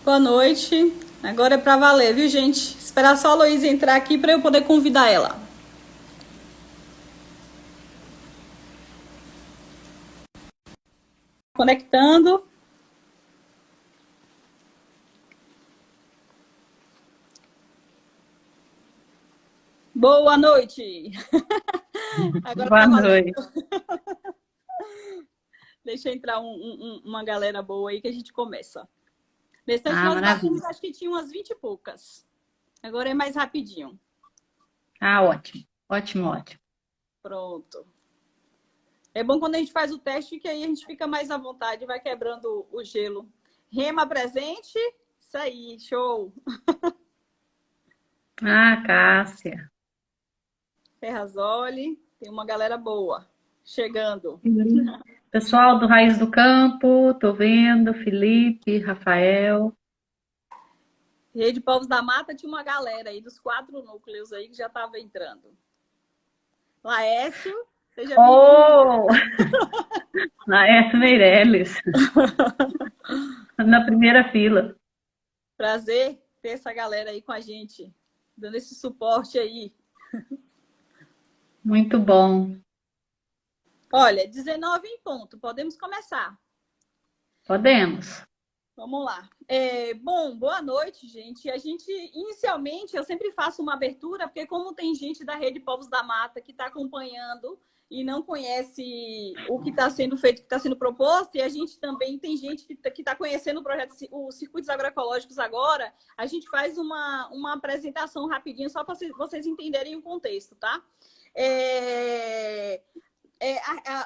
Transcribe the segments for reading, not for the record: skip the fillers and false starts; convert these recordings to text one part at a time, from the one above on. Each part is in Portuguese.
Boa noite. Agora é pra valer, viu, gente? Esperar só a Luísa entrar aqui para eu poder convidar ela. Conectando. Boa noite. Agora Boa tá valendo. noite. Deixa eu entrar uma galera boa aí que a gente começa. Nesse instante Ah, nós maravilha. batemos, acho que tinha umas 20 e poucas. Agora é mais rapidinho. Ah, ótimo. Ótimo, ótimo. Pronto. É bom quando a gente faz o teste, que aí a gente fica mais à vontade, vai quebrando o gelo. Rema presente? Isso aí, show. Ah, Cássia. Ferrazoli, tem uma galera boa chegando. Pessoal do Raiz do Campo, tô vendo, Felipe, Rafael. Rede Povos da Mata tinha uma galera aí dos 4 núcleos aí que já estava entrando. Laércio, seja bem-vindo. Oh, Laércio Meirelles, na primeira fila. Prazer ter essa galera aí com a gente, dando esse suporte aí. Muito bom. Olha, 19 em ponto, podemos começar. Podemos. Vamos lá. Bom, boa noite, gente. Inicialmente, eu sempre faço uma abertura, porque como tem gente da Rede Povos da Mata que está acompanhando e não conhece o que está sendo feito, o que está sendo proposto, e a gente também tem gente que está conhecendo o projeto, os circuitos agroecológicos agora, a gente faz uma apresentação rapidinho, só para vocês entenderem o contexto, tá?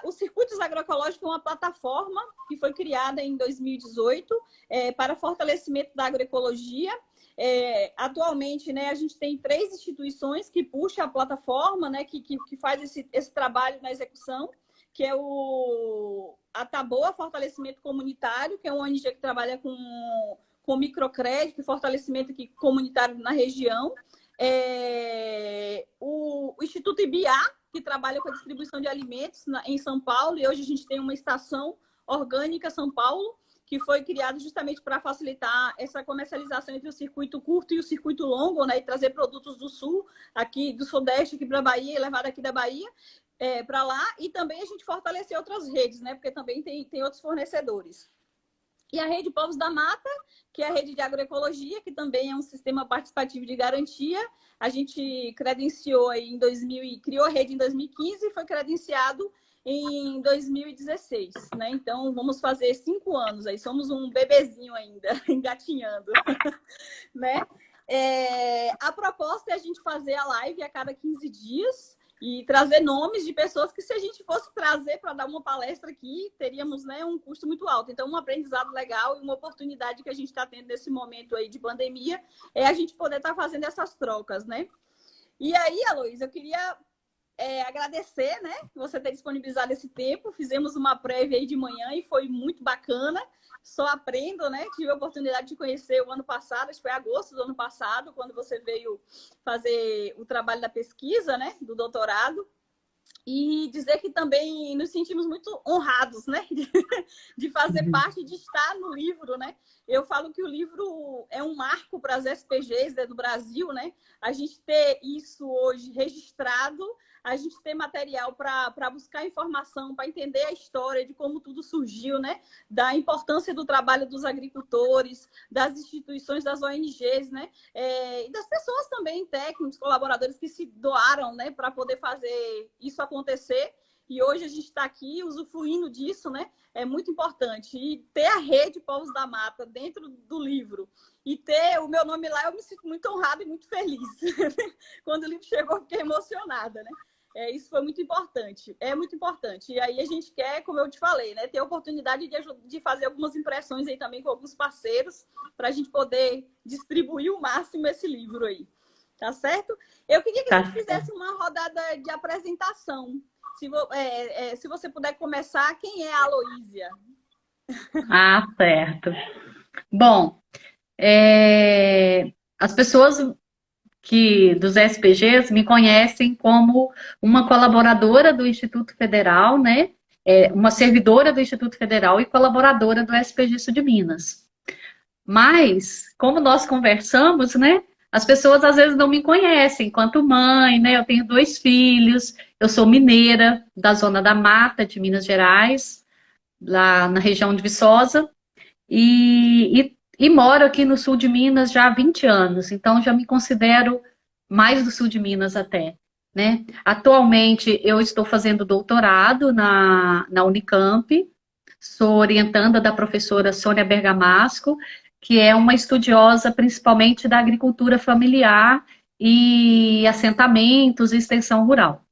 Os Circuitos Agroecológicos é uma plataforma que foi criada em 2018 para fortalecimento da agroecologia. Atualmente, né, a gente tem 3 instituições que puxam a plataforma, né, que faz esse trabalho na execução, que é a Taboa Fortalecimento Comunitário, que é uma ONG que trabalha com microcrédito e fortalecimento aqui comunitário na região. O Instituto IBA, que trabalha com a distribuição de alimentos em São Paulo, e hoje a gente tem uma estação orgânica São Paulo, que foi criada justamente para facilitar essa comercialização entre o circuito curto e o circuito longo, né, e trazer produtos do sul, aqui do sudeste, aqui para a Bahia, e levar daqui da Bahia para lá, e também a gente fortalecer outras redes, né, porque também tem outros fornecedores. E a Rede Povos da Mata, que é a rede de agroecologia, que também é um sistema participativo de garantia. A gente credenciou aí em 2000, criou a rede em 2015 e foi credenciado em 2016, né? Então, vamos fazer 5 anos aí. Somos um bebezinho ainda, engatinhando, né? A proposta é a gente fazer a live a cada 15 dias, e trazer nomes de pessoas que, se a gente fosse trazer para dar uma palestra aqui, teríamos, né, um custo muito alto. Então, um aprendizado legal e uma oportunidade que a gente está tendo nesse momento aí de pandemia é a gente poder estar fazendo essas trocas, né? E aí, Aloísa, eu queria agradecer, né, você ter disponibilizado esse tempo. Fizemos uma prévia aí de manhã e foi muito bacana. Só aprendo, né? Tive a oportunidade de conhecer o ano passado, acho que foi agosto do ano passado, quando você veio fazer o trabalho da pesquisa, né? Do doutorado. E dizer que também nos sentimos muito honrados, né? De fazer parte, de estar no livro, né? Eu falo que o livro é um marco para as SPGs, né, do Brasil, né? A gente ter isso hoje registrado, a gente ter material para buscar informação, para entender a história de como tudo surgiu, né? Da importância do trabalho dos agricultores, das instituições, das ONGs, né? E das pessoas também, técnicos, colaboradores que se doaram, né, para poder fazer isso acontecer. E hoje a gente está aqui usufruindo disso, né? É muito importante. E ter a Rede Povos da Mata dentro do livro e ter o meu nome lá, eu me sinto muito honrada e muito feliz. Quando o livro chegou, eu fiquei emocionada, né? Isso foi muito importante. É muito importante. E aí a gente quer, como eu te falei, né, ter a oportunidade de fazer algumas impressões aí também com alguns parceiros para a gente poder distribuir o máximo esse livro aí. Tá certo? Eu queria que a gente fizesse uma rodada de apresentação. Se você puder começar, quem é a Aloísia? Ah, certo. Bom, as pessoas dos SPGs me conhecem como uma colaboradora do Instituto Federal, né? Uma servidora do Instituto Federal e colaboradora do SPG Sul de Minas. Mas, como nós conversamos, né? As pessoas às vezes não me conhecem enquanto mãe, né? Eu tenho 2 filhos, eu sou mineira da Zona da Mata de Minas Gerais, lá na região de Viçosa, e moro aqui no sul de Minas já há 20 anos, então já me considero mais do sul de Minas até, né? Atualmente eu estou fazendo doutorado na Unicamp, sou orientanda da professora Sônia Bergamasco, que é uma estudiosa principalmente da agricultura familiar e assentamentos e extensão rural.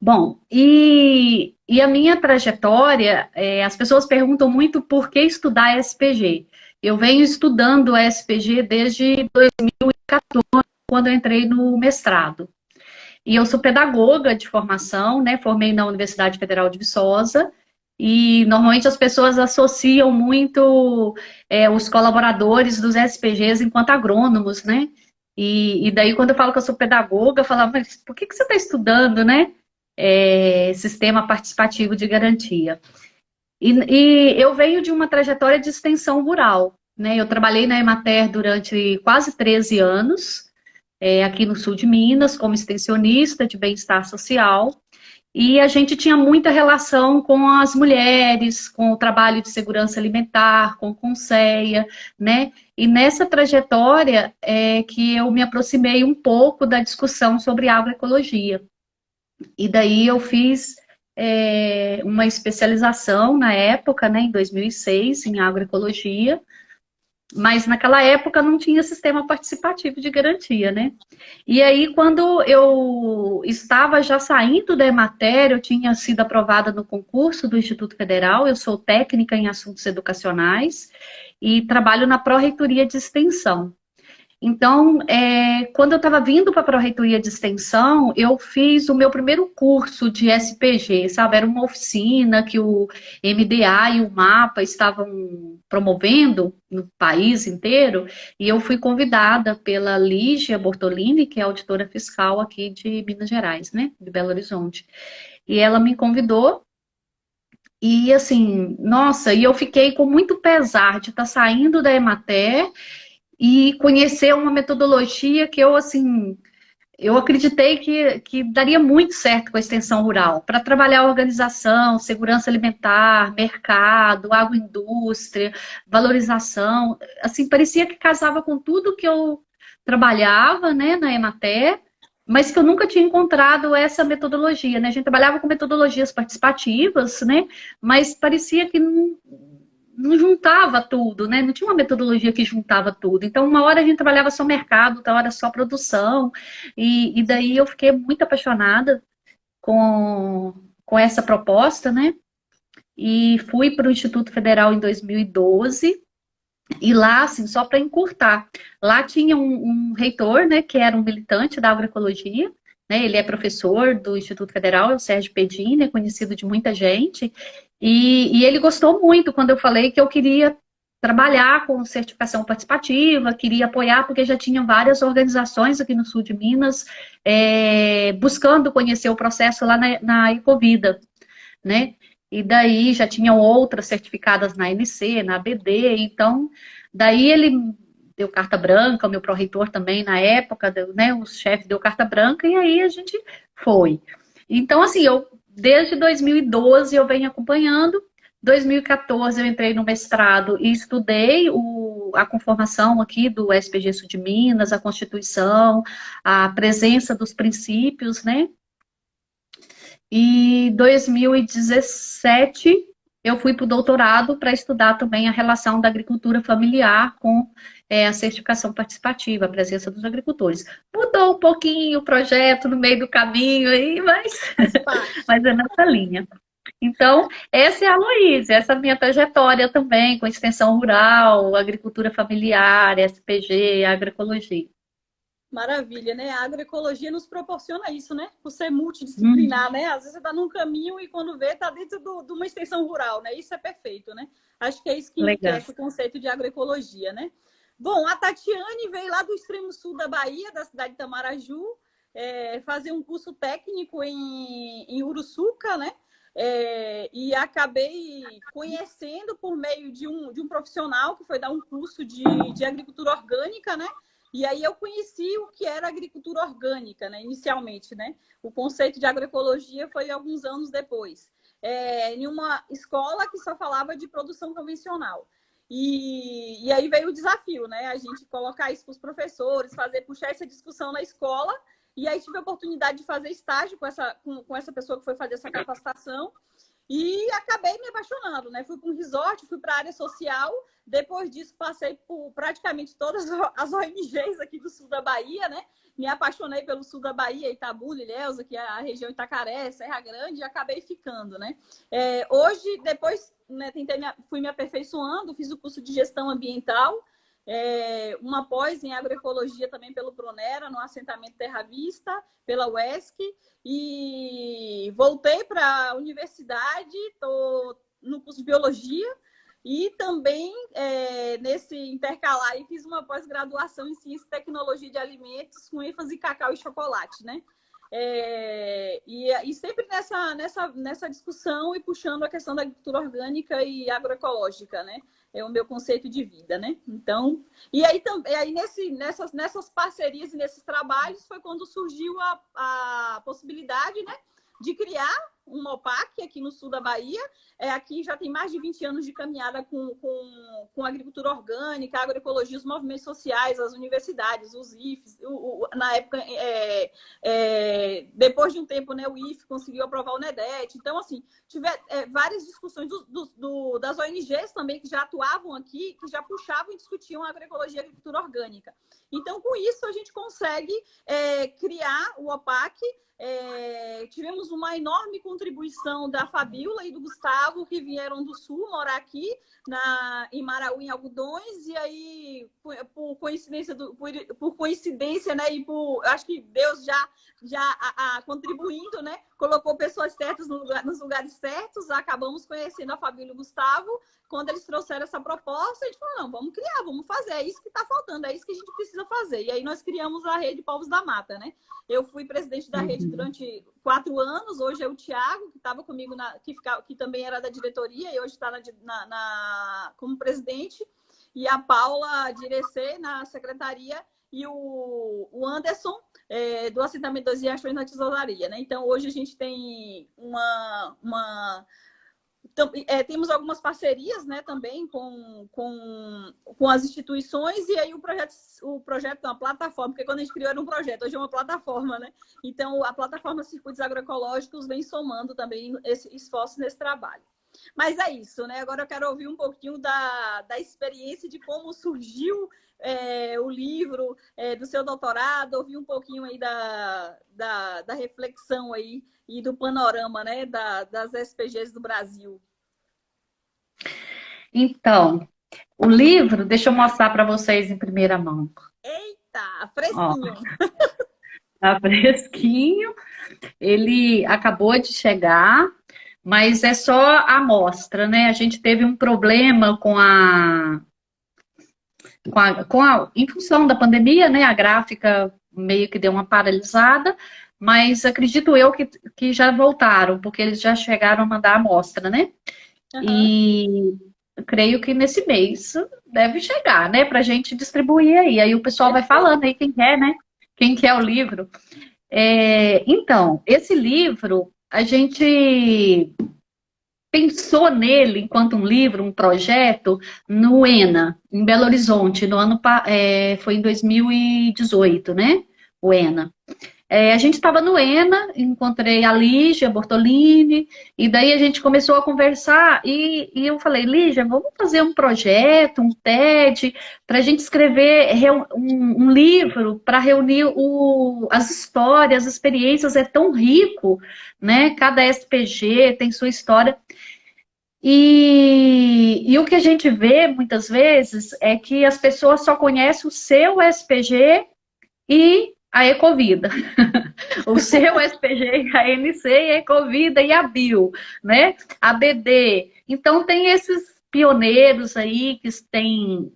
Bom, e a minha trajetória, as pessoas perguntam muito por que estudar SPG. Eu venho estudando SPG desde 2014, quando eu entrei no mestrado. E eu sou pedagoga de formação, né? Formei na Universidade Federal de Viçosa. E normalmente as pessoas associam muito os colaboradores dos SPGs enquanto agrônomos, né? E daí, quando eu falo que eu sou pedagoga, eu falo, mas por que você está estudando, né? Sistema participativo de garantia. E eu venho de uma trajetória de extensão rural, né? Eu trabalhei na Emater durante quase 13 anos, aqui no sul de Minas, como extensionista de bem-estar social. E a gente tinha muita relação com as mulheres, com o trabalho de segurança alimentar, com o Conceia, né? E nessa trajetória é que eu me aproximei um pouco da discussão sobre agroecologia. E daí eu fiz uma especialização na época, né, em 2006, em agroecologia, mas naquela época não tinha sistema participativo de garantia, né? E aí, quando eu estava já saindo da matéria, eu tinha sido aprovada no concurso do Instituto Federal, eu sou técnica em assuntos educacionais e trabalho na Pró-Reitoria de Extensão. Então, quando eu estava vindo para a Pró-Reitoria de Extensão, eu fiz o meu primeiro curso de SPG, sabe? Era uma oficina que o MDA e o MAPA estavam promovendo no país inteiro, e eu fui convidada pela Lígia Bortolini, que é auditora fiscal aqui de Minas Gerais, né? De Belo Horizonte. E ela me convidou, e assim, nossa, e eu fiquei com muito pesar de estar saindo da Emater e conhecer uma metodologia que eu, assim, eu acreditei que daria muito certo com a extensão rural, para trabalhar organização, segurança alimentar, mercado, agroindústria, valorização, assim, parecia que casava com tudo que eu trabalhava, né, na Emater, mas que eu nunca tinha encontrado essa metodologia, né? A gente trabalhava com metodologias participativas, né? Mas parecia que não juntava tudo, né? Não tinha uma metodologia que juntava tudo. Então, uma hora a gente trabalhava só mercado, outra hora só produção. E daí eu fiquei muito apaixonada com essa proposta, né? E fui para o Instituto Federal em 2012. E lá, assim, só para encurtar, lá tinha um reitor, né, que era um militante da agroecologia, né, ele é professor do Instituto Federal, é o Sérgio Pedini, é conhecido de muita gente, e ele gostou muito quando eu falei que eu queria trabalhar com certificação participativa, queria apoiar, porque já tinham várias organizações aqui no sul de Minas buscando conhecer o processo lá na Ecovida, né? E daí já tinham outras certificadas na ANC, na ABD, então daí ele deu carta branca, o meu pró-reitor também na época, né, o chefe deu carta branca e aí a gente foi. Então assim, eu desde 2012 eu venho acompanhando, 2014 eu entrei no mestrado e estudei a conformação aqui do SPG Sul de Minas, a Constituição, a presença dos princípios, né? E 2017 eu fui para o doutorado para estudar também a relação da agricultura familiar com a certificação participativa, a presença dos agricultores. Mudou um pouquinho o projeto no meio do caminho aí, mas é nessa linha. Então, essa é a Luísa, essa é a minha trajetória também, com extensão rural, agricultura familiar, SPG, agroecologia. Maravilha, né? A agroecologia nos proporciona isso, né? Por ser multidisciplinar, né? Às vezes você está num caminho e quando vê, está dentro de uma extensão rural, né? Isso é perfeito, né? Acho que é isso que enriquece o conceito de agroecologia, né? Bom, a Tatiane veio lá do extremo sul da Bahia, da cidade de Tamaraju, fazer um curso técnico em Uruçuca, né? e acabei conhecendo por meio de um profissional que foi dar um curso de agricultura orgânica, né? E aí eu conheci o que era agricultura orgânica, né? Inicialmente, né? O conceito de agroecologia foi alguns anos depois, em uma escola que só falava de produção convencional. E aí veio o desafio, né? A gente colocar isso para os professores, puxar essa discussão na escola. E aí tive a oportunidade de fazer estágio com essa pessoa que foi fazer essa capacitação. E acabei me apaixonando, né? Fui para um resort, fui para a área social. Depois disso, passei por praticamente todas as ONGs aqui do sul da Bahia, né? Me apaixonei pelo sul da Bahia, Itabuna, Ilhéus, aqui a região Itacaré, Serra Grande, e acabei ficando, né? Hoje, depois, né, fui me aperfeiçoando, fiz o curso de gestão ambiental, uma pós em agroecologia também pelo Pronera, no assentamento Terra Vista, pela UESC, e voltei para a universidade, estou no curso de biologia, e também, nesse intercalar, fiz uma pós-graduação em ciência e tecnologia de alimentos, com ênfase em cacau e chocolate, né? E sempre nessa discussão e puxando a questão da agricultura orgânica e agroecológica, né? É o meu conceito de vida, né? Então, e aí nessas parcerias e nesses trabalhos foi quando surgiu a possibilidade, né, de criar uma OPAC aqui no sul da Bahia. Aqui já tem mais de 20 anos de caminhada com agricultura orgânica, agroecologia, os movimentos sociais, as universidades, os IFES. Na época, depois de um tempo, né, o IFE conseguiu aprovar o NEDET. Então, assim, várias discussões das ONGs também que já atuavam aqui, que já puxavam e discutiam a agroecologia e a agricultura orgânica. Então, com isso, a gente consegue criar o OPAC. Tivemos uma enorme contribuição da Fabíola e do Gustavo, que vieram do Sul morar aqui em Maraú, em Algodões, e aí, por coincidência, né, e acho que Deus já contribuindo, né, colocou pessoas certas nos lugares certos, acabamos conhecendo a Fabíola e o Gustavo. Quando eles trouxeram essa proposta, a gente falou, não, vamos criar, vamos fazer, é isso que está faltando, é isso que a gente precisa fazer. E aí nós criamos a Rede Povos da Mata, né? Eu fui presidente da rede durante 4 anos, hoje é o Tiago, que estava comigo, que também era da diretoria, e hoje está como presidente, e a Paula Direcê na secretaria, e o Anderson, do assentamento das Riachões na tesouraria, né? Então, hoje a gente tem temos algumas parcerias, né, também com as instituições, e aí o projeto é uma plataforma, porque quando a gente criou era um projeto, hoje é uma plataforma, né? Então, a plataforma Circuitos Agroecológicos vem somando também esse esforço nesse trabalho. Mas é isso, né? Agora eu quero ouvir um pouquinho da experiência de como surgiu o livro, do seu doutorado, ouvir um pouquinho aí da reflexão aí e do panorama, né, das SPGs do Brasil. Então, o livro, deixa eu mostrar para vocês em primeira mão. Eita, fresquinho! Tá fresquinho. Ele acabou de chegar, mas é só a amostra, né? A gente teve um problema em função da pandemia, né? A gráfica meio que deu uma paralisada, mas acredito eu que já voltaram, porque eles já chegaram a mandar a amostra, né? Uhum. E eu creio que nesse mês deve chegar, né? Pra gente distribuir aí. Aí o pessoal vai falando aí quem quer, né? Quem quer o livro. Então, esse livro, a gente pensou nele enquanto um livro, um projeto, no ENA, em Belo Horizonte, foi em 2018, né? O ENA. A gente estava no ENA, encontrei a Lígia Bortolini, e daí a gente começou a conversar, e eu falei, Lígia, vamos fazer um projeto, um TED, para a gente escrever um livro para reunir as histórias, as experiências, é tão rico, né? Cada SPG tem sua história. E o que a gente vê muitas vezes é que as pessoas só conhecem o seu SPG e a Ecovida. O seu SPG, a NC, a Ecovida e a Bio, né? A BD. Então tem esses pioneiros aí que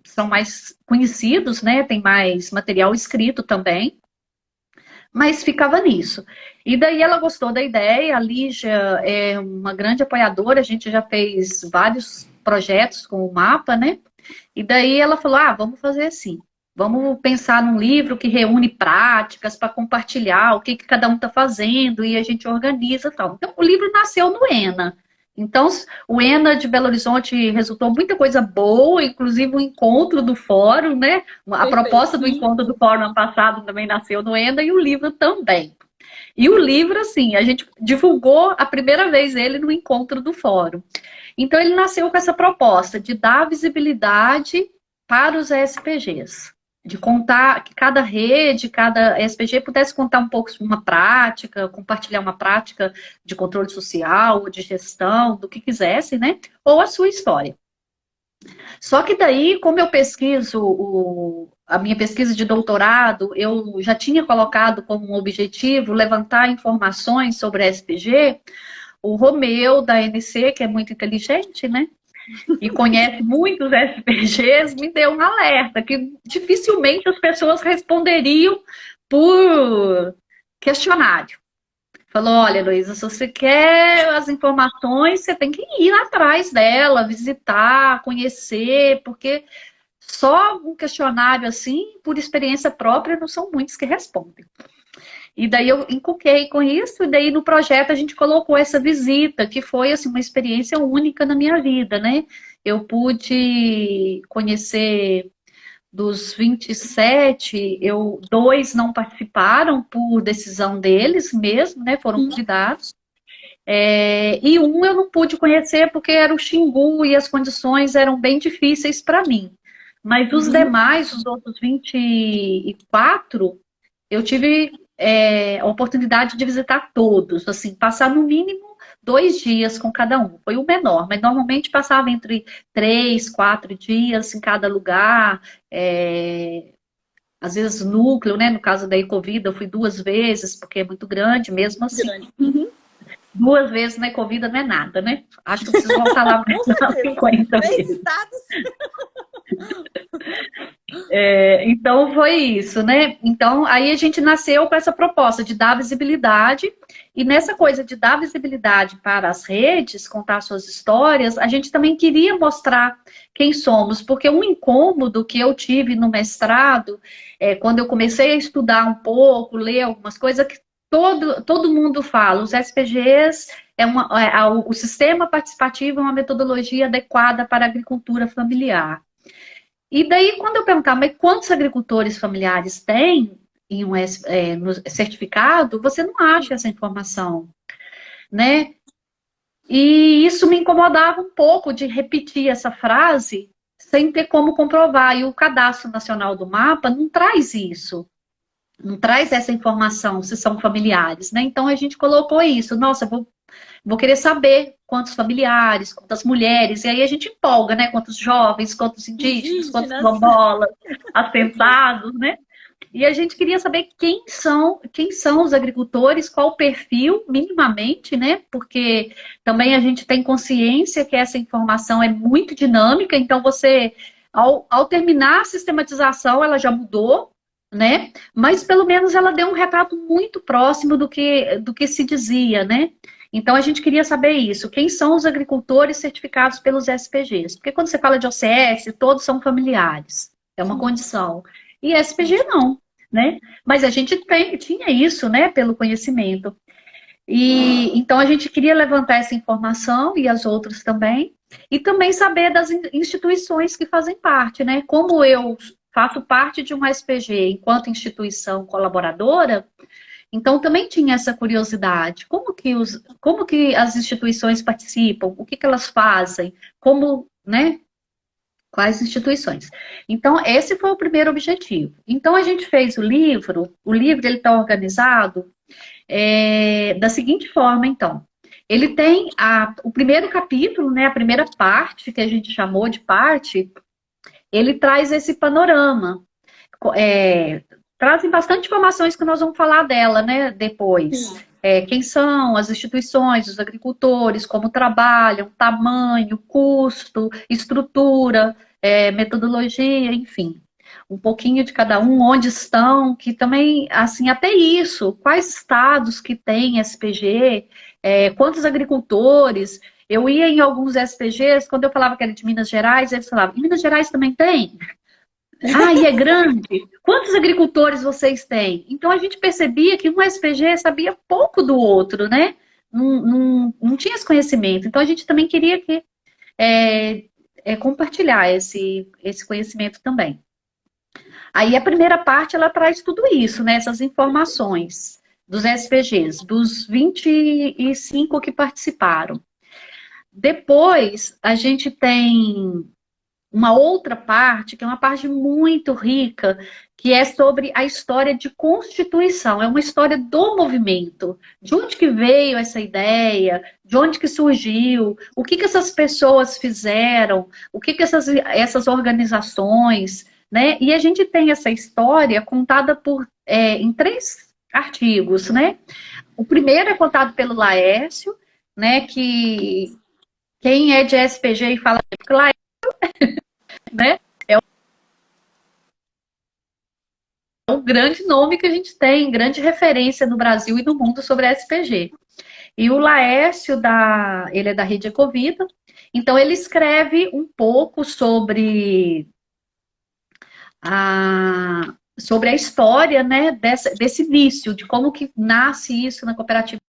são mais conhecidos, né? Tem mais material escrito também. mas ficava nisso. E daí ela gostou da ideia, a Lígia é uma grande apoiadora, a gente já fez vários projetos com o mapa, né? E daí ela falou, vamos fazer assim, vamos pensar num livro que reúne práticas para compartilhar o que cada um está fazendo e a gente organiza e tal. Então o livro nasceu no ENA. Então, o ENA de Belo Horizonte resultou muita coisa boa, inclusive o encontro do fórum, né? A proposta do encontro do fórum ano passado também nasceu no ENA e o livro também. E o livro, assim, a gente divulgou a primeira vez ele no encontro do fórum. Então, ele nasceu com essa proposta de dar visibilidade para os SPGs. De contar que cada rede, cada SPG pudesse contar um pouco sobre uma prática, compartilhar uma prática de controle social, ou de gestão, do que quisesse, né? Ou a sua história. Só que daí, como eu pesquiso, a minha pesquisa de doutorado, eu já tinha colocado como um objetivo levantar informações sobre a SPG, o Romeu, da ANC, que é muito inteligente, né? E conhece muitos SPGs, me deu um alerta, que dificilmente as pessoas responderiam por questionário. Falou, olha, Luísa, se você quer as informações, você tem que ir atrás dela, visitar, conhecer, porque só um questionário assim, por experiência própria, não são muitos que respondem. E daí eu encuquei com isso, e daí no projeto a gente colocou essa visita, que foi assim, uma experiência única na minha vida, né? Eu pude conhecer dos 27, dois não participaram por decisão deles mesmo, né? Foram convidados. E um eu não pude conhecer porque era o Xingu e as condições eram bem difíceis para mim. Mas os demais, os outros 24, eu tive a oportunidade de visitar todos, assim, passar no mínimo 2 dias com cada um. Foi o menor, mas normalmente passava entre 3, 4 dias em cada lugar. Às vezes núcleo, né? No caso da Ecovida, eu fui 2 vezes, porque é muito grande, mesmo assim. 2 vezes na Ecovida não é nada, né? Acho que eu preciso voltar lá para 50 vezes. Então foi isso, né? Então aí a gente nasceu com essa proposta de dar visibilidade, e nessa coisa de dar visibilidade para as redes, contar suas histórias, a gente também queria mostrar quem somos, porque um incômodo que eu tive no mestrado, quando eu comecei a estudar um pouco, ler algumas coisas, que todo mundo fala, os SPGs o sistema participativo é uma metodologia adequada para a agricultura familiar. E daí, quando eu perguntar, mas quantos agricultores familiares tem no certificado, você não acha essa informação, né? E isso me incomodava um pouco de repetir essa frase sem ter como comprovar. E o Cadastro Nacional do Mapa não traz isso. Não traz essa informação, se são familiares, né? Então a gente colocou isso. Nossa, vou querer saber quantos familiares, quantas mulheres, e aí a gente empolga, né? Quantos jovens, quantos indígenas, quantos quilombolas, assentados, né? E a gente queria saber quem são os agricultores, qual o perfil, minimamente, né? Porque também a gente tem consciência que essa informação é muito dinâmica, então você, ao terminar a sistematização, ela já mudou, né? Mas pelo menos ela deu um retrato muito próximo do que se dizia, né? Então a gente queria saber isso, quem são os agricultores certificados pelos SPGs? Porque quando você fala de OCS, todos são familiares, é uma condição. E SPG não, né? Mas a gente tinha isso, né, pelo conhecimento. E então a gente queria levantar essa informação e as outras também, e também saber das instituições que fazem parte, né? Como eu faço parte de uma SPG enquanto instituição colaboradora, então também tinha essa curiosidade. Como que as instituições participam? O que elas fazem? Como, né? Quais instituições? Então, esse foi o primeiro objetivo. Então, a gente fez o livro ele está organizado da seguinte forma, então. Ele tem o primeiro capítulo, né, a primeira parte, que a gente chamou de parte, ele traz esse panorama. Trazem bastante informações que nós vamos falar dela, né, depois. Quem são as instituições, os agricultores, como trabalham, tamanho, custo, estrutura, metodologia, enfim. um pouquinho de cada um, onde estão, que também, assim, até isso, quais estados que tem SPG, quantos agricultores. Eu ia em alguns SPGs, quando eu falava que era de Minas Gerais, eles falavam, em Minas Gerais também tem? Ah, e é grande? Quantos agricultores vocês têm? Então a gente percebia que um SPG sabia pouco do outro, né? Não tinha esse conhecimento. Então a gente também queria compartilhar esse conhecimento também. Aí a primeira parte ela traz tudo isso, né? Essas informações dos SPGs, dos 25 que participaram. Depois a gente tem uma outra parte, que é uma parte muito rica, que é sobre a história de Constituição. É uma história do movimento. De onde que veio essa ideia? De onde que surgiu? O que que essas pessoas fizeram? O que que essas organizações, né? E a gente tem essa história contada em 3 artigos, né? O primeiro é contado pelo Laércio, né? Que quem é de SPG e fala que Laércio, né? É um grande nome que a gente tem, grande referência no Brasil e no mundo sobre a SPG. E o Laércio, ele é da Rede Ecovida, então ele escreve um pouco sobre a história, né, desse início, de como que nasce isso na cooperativa,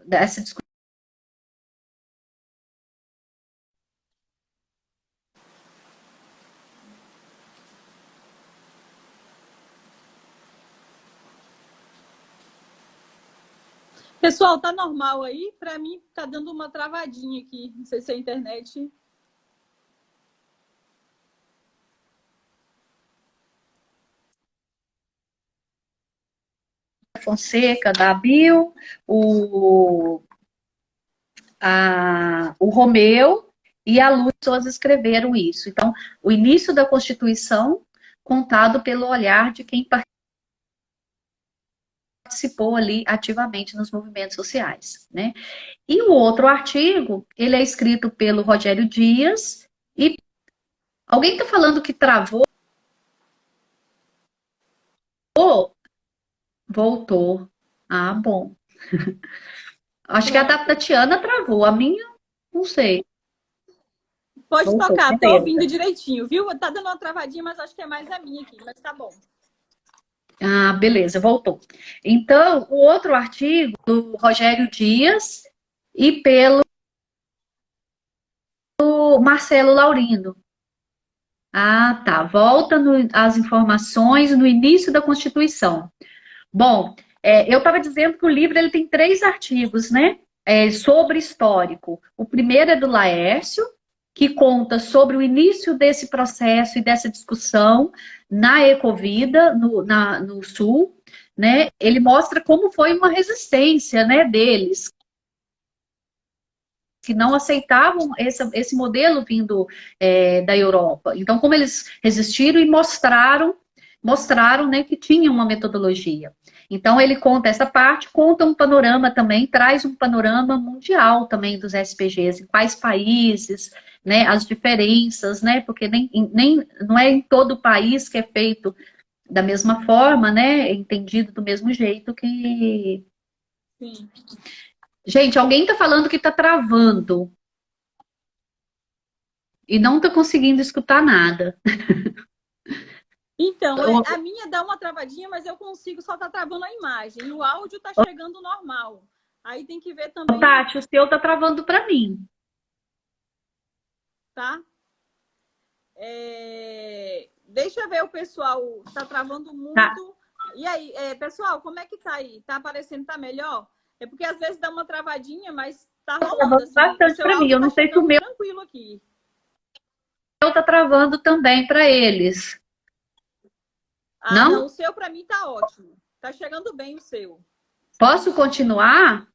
dessa discussão. Pessoal, tá normal aí? Para mim, tá dando uma travadinha aqui. Não sei se é a internet. Fonseca, da Abil, o Romeu e a Luz Souza escreveram isso. Então, o início da Constituição contado pelo olhar de quem participou ali ativamente nos movimentos sociais, né? E o outro artigo, ele é escrito pelo Rogério Dias e alguém está falando que travou? Voltou. Ah, bom. Acho que a da Tatiana travou, a minha, não sei. Pode Voltou, tocar, tô beleza. ouvindo direitinho, viu? Tá dando uma travadinha, mas acho que é mais a minha aqui, mas tá bom. Ah, beleza, voltou. Então, o outro artigo do Rogério Dias e pelo Marcelo Laurindo. Ah, tá. Volta as informações no início da Constituição. Bom, eu estava dizendo que o livro ele tem 3 artigos, né? Sobre histórico. O primeiro é do Laércio, que conta sobre o início desse processo e dessa discussão na Ecovida, no Sul, né? Ele mostra como foi uma resistência, né, deles, que não aceitavam esse modelo vindo da Europa. Então, como eles resistiram e mostraram, né, que tinha uma metodologia. Então, ele conta essa parte, conta um panorama também, traz um panorama mundial também dos SPGs, em quais países, né, as diferenças, né, porque não é em todo o país que é feito da mesma forma, né, entendido do mesmo jeito que... Sim. Gente, alguém está falando que está travando e não está conseguindo escutar nada. Então, a minha dá uma travadinha, mas eu consigo, só tá travando a imagem. E o áudio tá chegando normal. Aí tem que ver também... Tati, o seu tá travando para mim. Tá? Deixa eu ver o pessoal. Tá travando muito. Tá. E aí, pessoal, como é que tá aí? Tá aparecendo, tá melhor? É porque às vezes dá uma travadinha, mas tá rolando assim. Bastante para mim. Eu não sei se o meu... tranquilo aqui. O meu tá travando também para eles. Não, o seu para mim tá ótimo. Tá chegando bem o seu. Posso continuar?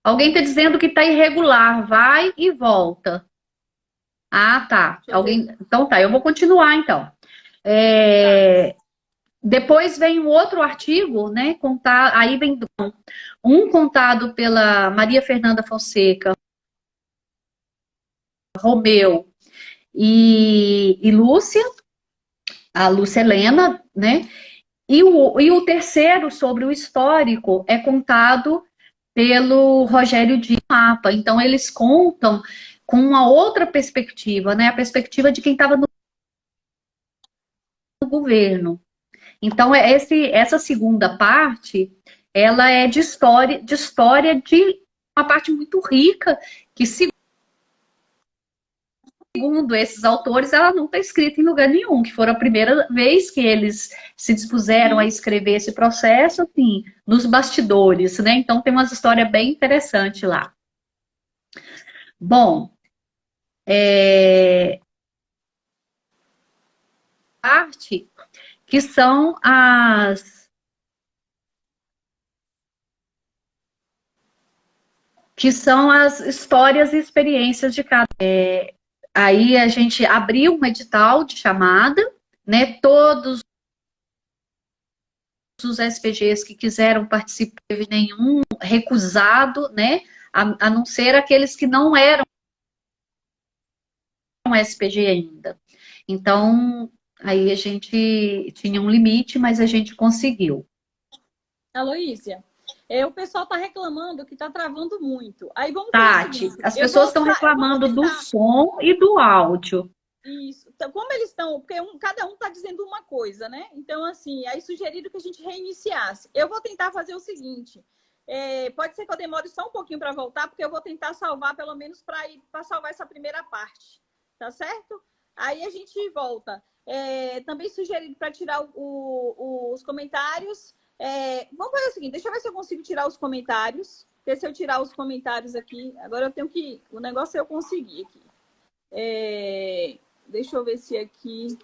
Alguém está dizendo que está irregular. Vai e volta. Ah, tá. Então tá, eu vou continuar então. Depois vem um outro artigo, né? Aí vem um contado pela Maria Fernanda Fonseca, Romeu e Lúcia. a Lúcia Helena, né? E o terceiro, sobre o histórico, é contado pelo Rogério de Mapa. Então, eles contam com uma outra perspectiva, né? A perspectiva de quem estava no governo. Então, essa segunda parte, ela é de uma parte muito rica, que segundo esses autores, ela não está escrita em lugar nenhum, que foi a primeira vez que eles se dispuseram a escrever esse processo, assim, nos bastidores, né? Então tem umas histórias bem interessantes lá. Bom, parte que são as histórias e experiências de cada. Aí a gente abriu um edital de chamada, né? Todos os SPGs que quiseram participar, não teve nenhum recusado, né? A não ser aqueles que não eram SPG ainda. Então, aí a gente tinha um limite, mas a gente conseguiu. Aloísia, o pessoal está reclamando que está travando muito. Aí vamos Tati, fazer o seguinte, as pessoas estão reclamando do som e do áudio. Isso. Então, como eles estão... Porque cada um está dizendo uma coisa, né? Então, assim, aí sugeriram que a gente reiniciasse. Eu vou tentar fazer o seguinte. Pode ser que eu demore só um pouquinho para voltar, porque eu vou tentar salvar, pelo menos, para salvar essa primeira parte. Tá certo? Aí a gente volta. Também sugeriram para tirar os comentários. Vamos fazer o seguinte, deixa eu ver se eu consigo tirar os comentários. Porque se eu tirar os comentários aqui... Agora eu tenho que... O negócio é eu conseguir aqui. Deixa eu ver se aqui...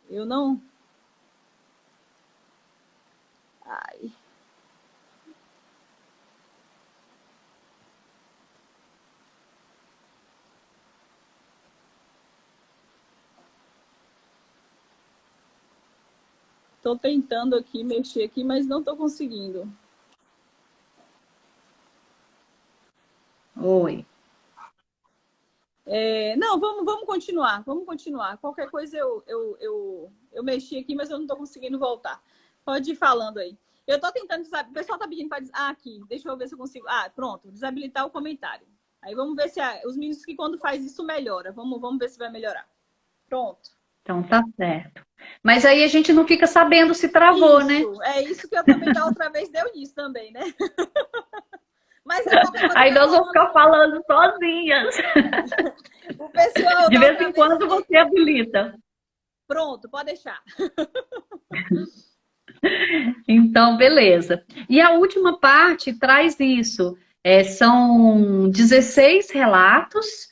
Eu não... Ai... Estou tentando aqui mexer aqui, mas não estou conseguindo. Oi. Não, vamos continuar. Vamos continuar. Qualquer coisa eu mexi aqui, mas eu não estou conseguindo voltar. Pode ir falando aí. Eu estou tentando... O pessoal está pedindo para... aqui. Deixa eu ver se eu consigo... pronto. Desabilitar o comentário. Aí vamos ver se... Os meninos que quando faz isso melhora. Vamos ver se vai melhorar. Pronto. Então tá certo. Mas aí a gente não fica sabendo se travou, né? É isso que eu também da outra vez deu nisso também, né? Mas aí nós vamos ficar falando sozinhas. O pessoal de vez em quando você habilita. Pronto, pode deixar. Então, beleza. E a última parte traz isso. São 16 relatos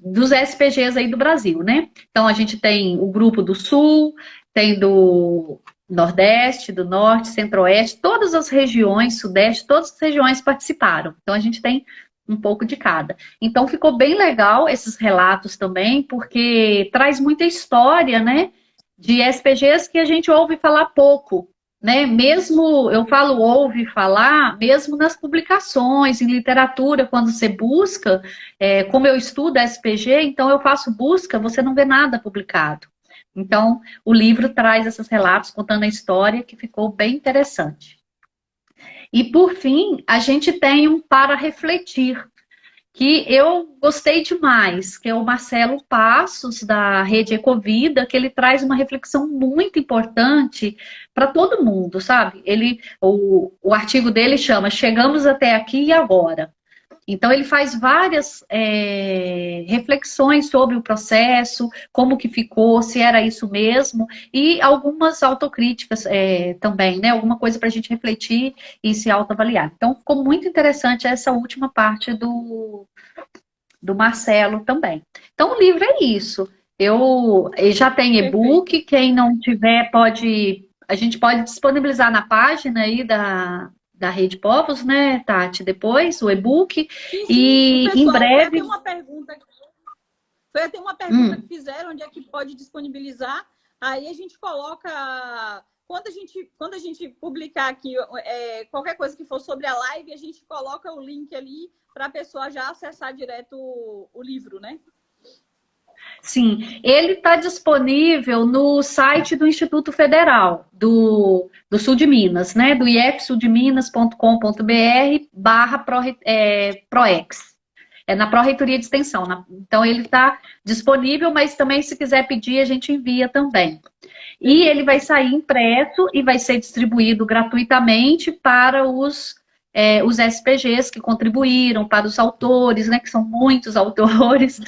dos SPGs aí do Brasil, né? Então, a gente tem o grupo do Sul, tem do Nordeste, do Norte, Centro-Oeste, todas as regiões, Sudeste, todas as regiões participaram. Então, a gente tem um pouco de cada. Então, ficou bem legal esses relatos também, porque traz muita história, né? De SPGs que a gente ouve falar pouco, né? Mesmo, eu falo ouve falar, mesmo nas publicações, em literatura, quando você busca, como eu estudo SPG, então eu faço busca, você não vê nada publicado. Então, o livro traz esses relatos contando a história, que ficou bem interessante. E, por fim, a gente tem um para refletir, que eu gostei demais, que é o Marcelo Passos, da Rede Ecovida, que ele traz uma reflexão muito importante para todo mundo, sabe? O artigo dele chama Chegamos até aqui e agora. Então, ele faz várias reflexões sobre o processo, como que ficou, se era isso mesmo, e algumas autocríticas também, né? Alguma coisa para a gente refletir e se autoavaliar. Então, ficou muito interessante essa última parte do Marcelo também. Então, o livro é isso. Eu já tem e-book, quem não tiver a gente pode disponibilizar na página aí da Rede Povos, né, Tati? Depois, o e-book. E pessoal, em breve. Foi até uma pergunta que fizeram, onde é que pode disponibilizar. Aí a gente coloca. Quando a gente publicar aqui qualquer coisa que for sobre a live, a gente coloca o link ali para a pessoa já acessar direto o livro, né? Sim, ele está disponível no site do Instituto Federal do Sul de Minas, né? Do iefsuldeminas.com.br/proex. É na Pró-Reitoria de Extensão. Então, ele está disponível, mas também, se quiser pedir, a gente envia também. E ele vai sair impresso e vai ser distribuído gratuitamente para os SPGs que contribuíram, para os autores, né, que são muitos autores,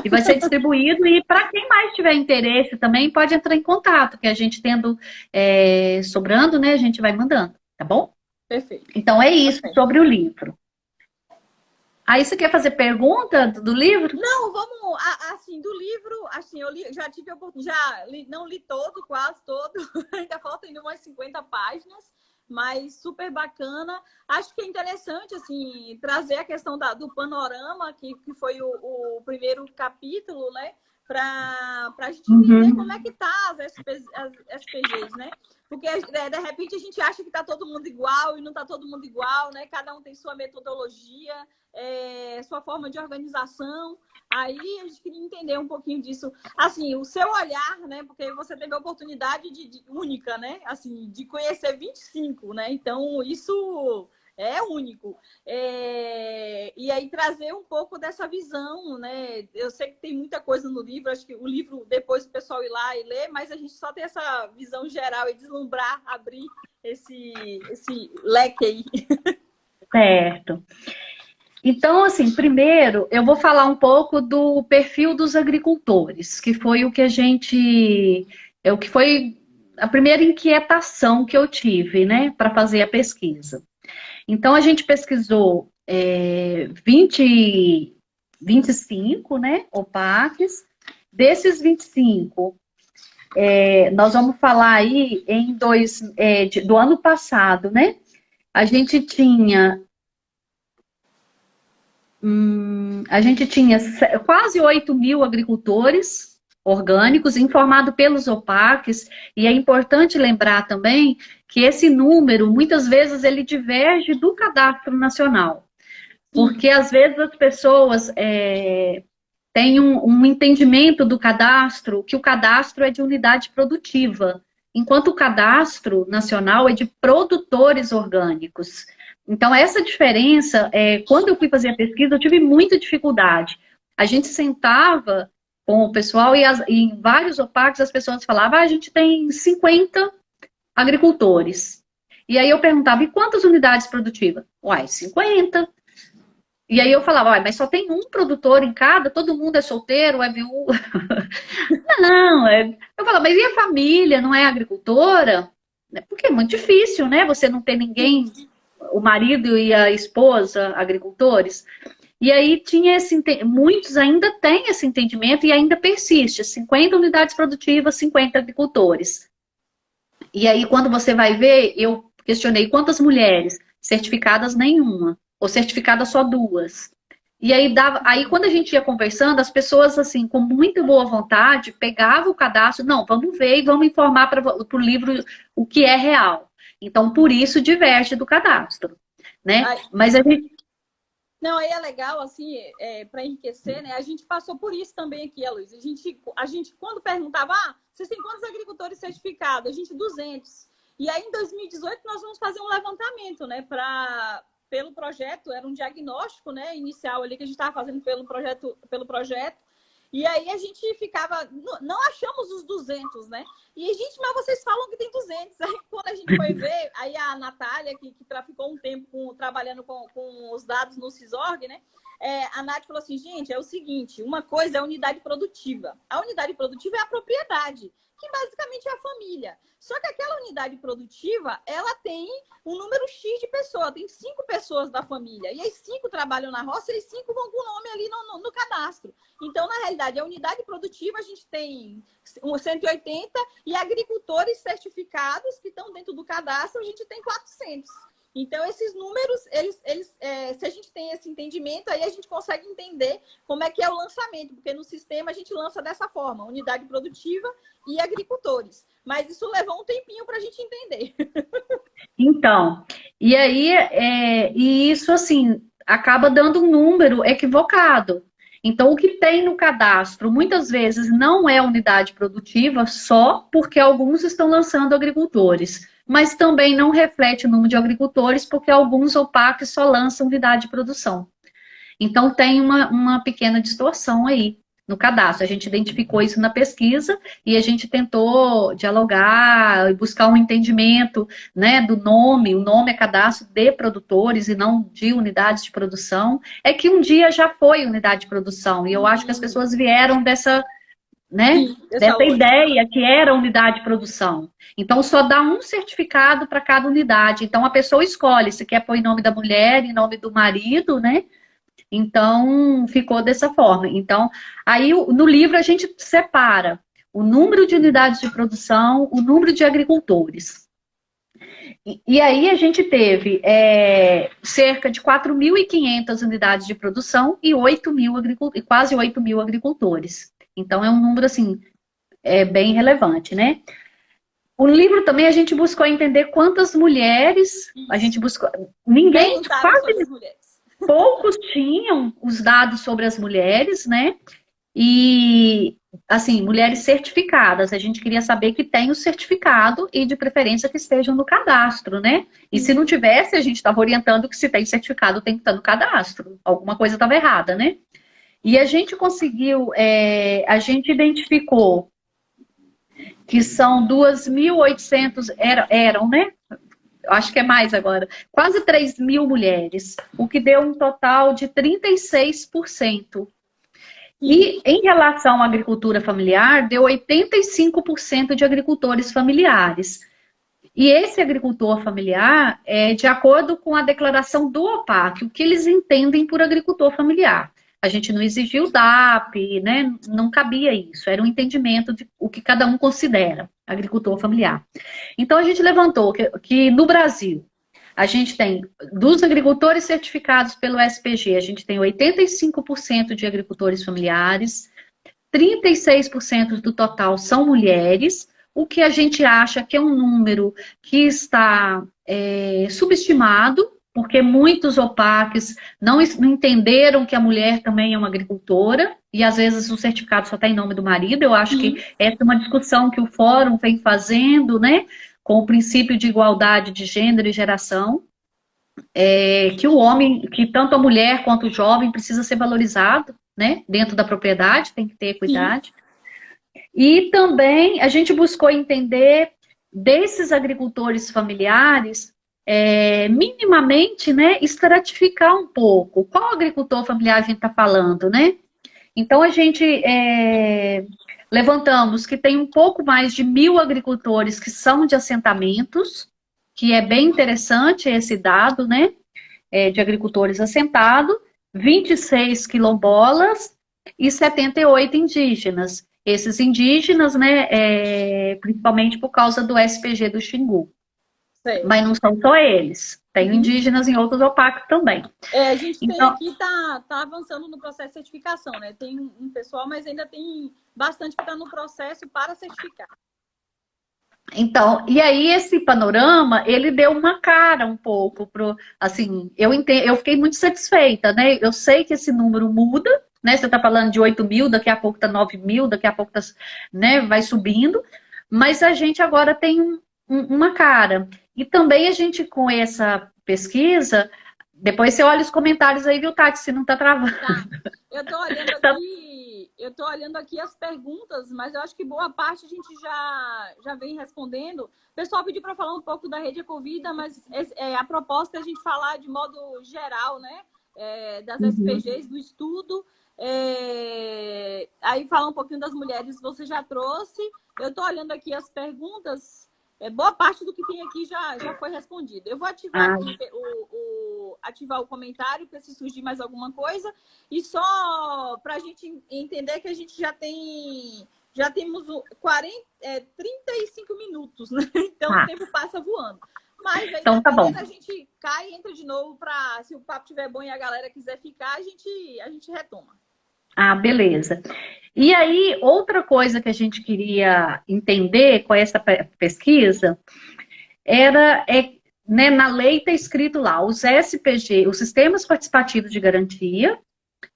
e vai ser distribuído. E para quem mais tiver interesse também, pode entrar em contato, que a gente tendo sobrando, né, a gente vai mandando, tá bom? Perfeito. Então é isso sobre o livro. Aí você quer fazer pergunta do livro? Não, vamos, assim, do livro, assim, eu já tive a oportunidade, não li todo, quase todo, ainda faltam ainda umas 50 páginas, mas super bacana. Acho que é interessante, assim, trazer a questão do panorama, que foi o primeiro capítulo, né? Para a gente entender como é que tá as SPGs, né? Porque, de repente, a gente acha que tá todo mundo igual e não tá todo mundo igual, né? Cada um tem sua metodologia, sua forma de organização. Aí a gente queria entender um pouquinho disso. Assim, o seu olhar, né? Porque você teve a oportunidade única, né? Assim, de conhecer 25, né? Então, isso é único. E aí trazer um pouco dessa visão, né? Eu sei que tem muita coisa no livro, acho que o livro depois o pessoal ir lá e ler, mas a gente só tem essa visão geral e deslumbrar, abrir esse leque aí. Certo. Então, assim, primeiro eu vou falar um pouco do perfil dos agricultores, que foi o que o que foi a primeira inquietação que eu tive, né, para fazer a pesquisa. Então, a gente pesquisou 25, né, OPACs. Desses 25, nós vamos falar aí do ano passado, né? A gente tinha quase 8 mil agricultores orgânicos informados pelos OPACs, e é importante lembrar também que esse número, muitas vezes, ele diverge do cadastro nacional, porque às vezes as pessoas têm um entendimento do cadastro, que o cadastro é de unidade produtiva, enquanto o cadastro nacional é de produtores orgânicos. Então, essa diferença, quando eu fui fazer a pesquisa, eu tive muita dificuldade. A gente sentava com o pessoal e em vários OPACs as pessoas falavam, a gente tem 50 agricultores. E aí eu perguntava, e quantas unidades produtivas? Uai, 50. E aí eu falava, mas só tem um produtor em cada? Todo mundo é solteiro, é viúvo? Não, eu falava, mas e a família, não é agricultora? Porque é muito difícil, né? Você não ter ninguém, o marido e a esposa agricultores. E aí muitos ainda têm esse entendimento e ainda persiste. 50 unidades produtivas, 50 agricultores. E aí, quando você vai ver, eu questionei quantas mulheres? Certificadas nenhuma. Ou certificadas só 2. E aí, quando a gente ia conversando, as pessoas, assim, com muita boa vontade, pegavam o cadastro, não, vamos ver e vamos informar para o livro o que é real. Então, por isso, diverge do cadastro, né? Mas a gente... Não, aí é legal, assim, para enriquecer, né? A gente passou por isso também aqui, Luiz. A gente quando perguntava, vocês têm quantos agricultores certificados? A gente, 200. E aí, em 2018, nós vamos fazer um levantamento, né? Pelo projeto, era um diagnóstico, né, inicial ali que a gente estava fazendo pelo projeto. E aí a gente ficava, não achamos os 200, né? E, gente, mas vocês falam que tem 200. Aí quando a gente foi ver, aí a Natália, que ficou um tempo trabalhando com os dados no Cisorg, né? A Nath falou assim, gente, é o seguinte, uma coisa é a unidade produtiva. A unidade produtiva é a propriedade, que basicamente é a família. Só que aquela unidade produtiva, ela tem um número X de pessoas, tem 5 pessoas da família. E as 5 trabalham na roça e as 5 vão com o nome ali no cadastro. Então, na realidade, a unidade produtiva, a gente tem 180 e agricultores certificados que estão dentro do cadastro, a gente tem 400. Então, esses números, se a gente tem esse entendimento, aí a gente consegue entender como é que é o lançamento, porque no sistema a gente lança dessa forma, unidade produtiva e agricultores. Mas isso levou um tempinho para a gente entender. Então, e aí, e isso, assim, acaba dando um número equivocado. Então, o que tem no cadastro, muitas vezes, não é unidade produtiva só porque alguns estão lançando agricultores, mas também não reflete o número de agricultores porque alguns OPAC só lançam unidade de produção. Então, tem uma pequena distorção aí no cadastro. A gente identificou isso na pesquisa e a gente tentou dialogar e buscar um entendimento, né, do nome. O nome é cadastro de produtores e não de unidades de produção. É que um dia já foi unidade de produção e eu acho que as pessoas vieram dessa, né, Sim, dessa ideia que era unidade de produção. Então, só dá um certificado para cada unidade. Então, a pessoa escolhe se quer pôr em nome da mulher, em nome do marido, né? Então, ficou dessa forma. Então, aí no livro a gente separa o número de unidades de produção, o número de agricultores. E aí a gente teve cerca de 4.500 unidades de produção e 8.000 quase 8.000 agricultores. Então, é um número, assim, bem relevante, né? O livro também a gente buscou entender quantas mulheres, a gente buscou... Ninguém, quase mulheres. Poucos tinham os dados sobre as mulheres, né? E, assim, mulheres certificadas. A gente queria saber que tem o certificado e, de preferência, que estejam no cadastro, né? E se não tivesse, a gente estava orientando que se tem certificado, tem que estar no cadastro. Alguma coisa estava errada, né? E a gente conseguiu, a gente identificou que são 2.800, eram, né? Acho que é mais agora, quase 3.000 mulheres, o que deu um total de 36%. E em relação à agricultura familiar, deu 85% de agricultores familiares. E esse agricultor familiar é de acordo com a declaração do OPAC, o que eles entendem por agricultor familiar. A gente não exigiu DAP, né? Não cabia isso, era um entendimento de o que cada um considera agricultor familiar. Então a gente levantou que no Brasil a gente tem, dos agricultores certificados pelo SPG, a gente tem 85% de agricultores familiares, 36% do total são mulheres, o que a gente acha que é um número que está subestimado, porque muitos OPACs não entenderam que a mulher também é uma agricultora, e às vezes o certificado só está em nome do marido. Eu acho que essa é uma discussão que o Fórum vem fazendo, né, com o princípio de igualdade de gênero e geração, que o homem, que tanto a mulher quanto o jovem precisa ser valorizado, né, dentro da propriedade, tem que ter equidade. E também a gente buscou entender desses agricultores familiares, minimamente, né, estratificar um pouco. Qual agricultor familiar a gente está falando, né? Então, a gente levantamos que tem um pouco mais de 1.000 agricultores que são de assentamentos, que é bem interessante esse dado, né, de agricultores assentados, 26 quilombolas e 78 indígenas. Esses indígenas, né, principalmente por causa do SPG do Xingu. Sei. Mas não são só eles. Tem indígenas em outros OPAC também. A gente tem aqui, tá avançando no processo de certificação, né? Tem um pessoal, mas ainda tem bastante que está no processo para certificar. Então, e aí esse panorama, ele deu uma cara um pouco pro, assim, eu fiquei muito satisfeita, né? Eu sei que esse número muda, né? Você está falando de 8.000, daqui a pouco está 9.000, daqui a pouco tá, né, vai subindo, mas a gente agora tem uma cara. E também a gente, com essa pesquisa, depois você olha os comentários aí, viu, Tati, se não está travando. Tá. Eu tô olhando aqui as perguntas, mas eu acho que boa parte a gente já vem respondendo. O pessoal pediu para falar um pouco da Rede Ecovida, mas a proposta é a gente falar de modo geral, né? Das SPGs, do estudo. Aí falar um pouquinho das mulheres, você já trouxe. Eu tô olhando aqui as perguntas. Boa parte do que tem aqui já foi respondido. Eu vou ativar ativar o comentário para se surgir mais alguma coisa. E só para a gente entender que a gente já temos 35 minutos, né? Então o tempo passa voando. Mas aí então, tá bom. A gente cai e entra de novo para, se o papo estiver bom e a galera quiser ficar, a gente retoma. Ah, beleza. E aí, outra coisa que a gente queria entender com essa pesquisa era, né, na lei está escrito lá, os SPG, os Sistemas Participativos de Garantia,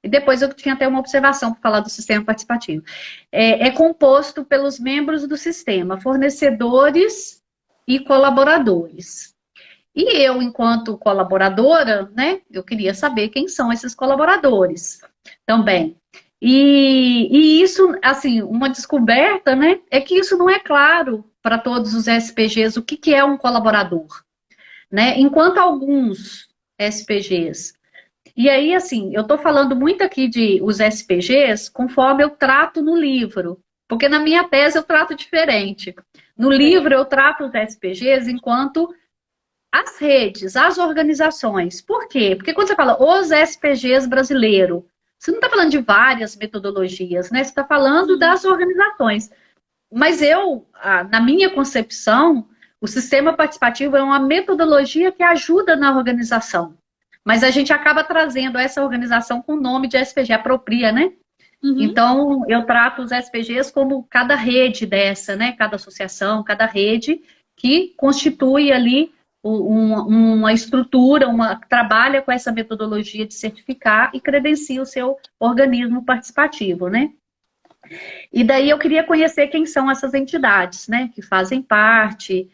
e depois eu tinha até uma observação para falar do sistema participativo. É composto pelos membros do sistema, fornecedores e colaboradores. E eu, enquanto colaboradora, né, eu queria saber quem são esses colaboradores também. E isso, assim, uma descoberta, né, é que isso não é claro para todos os SPGs o que é um colaborador, né? Enquanto alguns SPGs. E aí, assim, eu estou falando muito aqui de os SPGs conforme eu trato no livro, porque na minha tese eu trato diferente. No livro eu trato os SPGs enquanto as redes, as organizações. Por quê? Porque quando você fala os SPGs brasileiro, você não está falando de várias metodologias, né? Você está falando das organizações. Mas eu, na minha concepção, o sistema participativo é uma metodologia que ajuda na organização. Mas a gente acaba trazendo essa organização com o nome de SPG, apropria, né? Uhum. Então, eu trato os SPGs como cada rede dessa, né? Cada associação, cada rede que constitui ali uma estrutura, trabalha com essa metodologia de certificar e credencia o seu organismo participativo, né? E daí eu queria conhecer quem são essas entidades, né? Que fazem parte,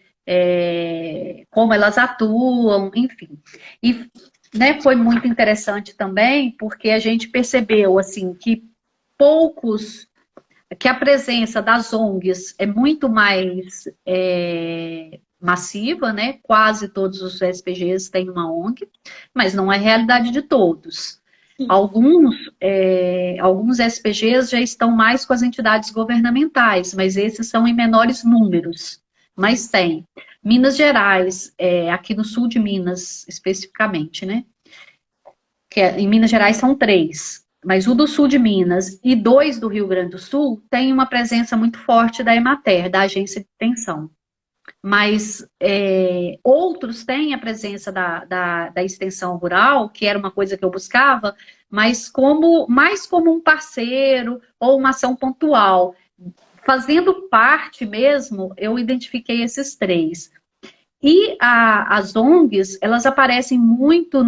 como elas atuam, enfim. E, né, foi muito interessante também, porque a gente percebeu, assim, que a presença das ONGs é muito mais massiva, né? Quase todos os SPGs têm uma ONG, mas não é a realidade de todos. Alguns SPGs já estão mais com as entidades governamentais, mas esses são em menores números. Mas tem. Minas Gerais, aqui no sul de Minas, especificamente, né? Em Minas Gerais são 3. Mas o do sul de Minas e 2 do Rio Grande do Sul tem uma presença muito forte da Emater, da Agência de Extensão. Mas outros têm a presença da extensão rural, que era uma coisa que eu buscava, mas mais como um parceiro ou uma ação pontual. Fazendo parte mesmo, eu identifiquei esses 3. E as ONGs, elas aparecem muito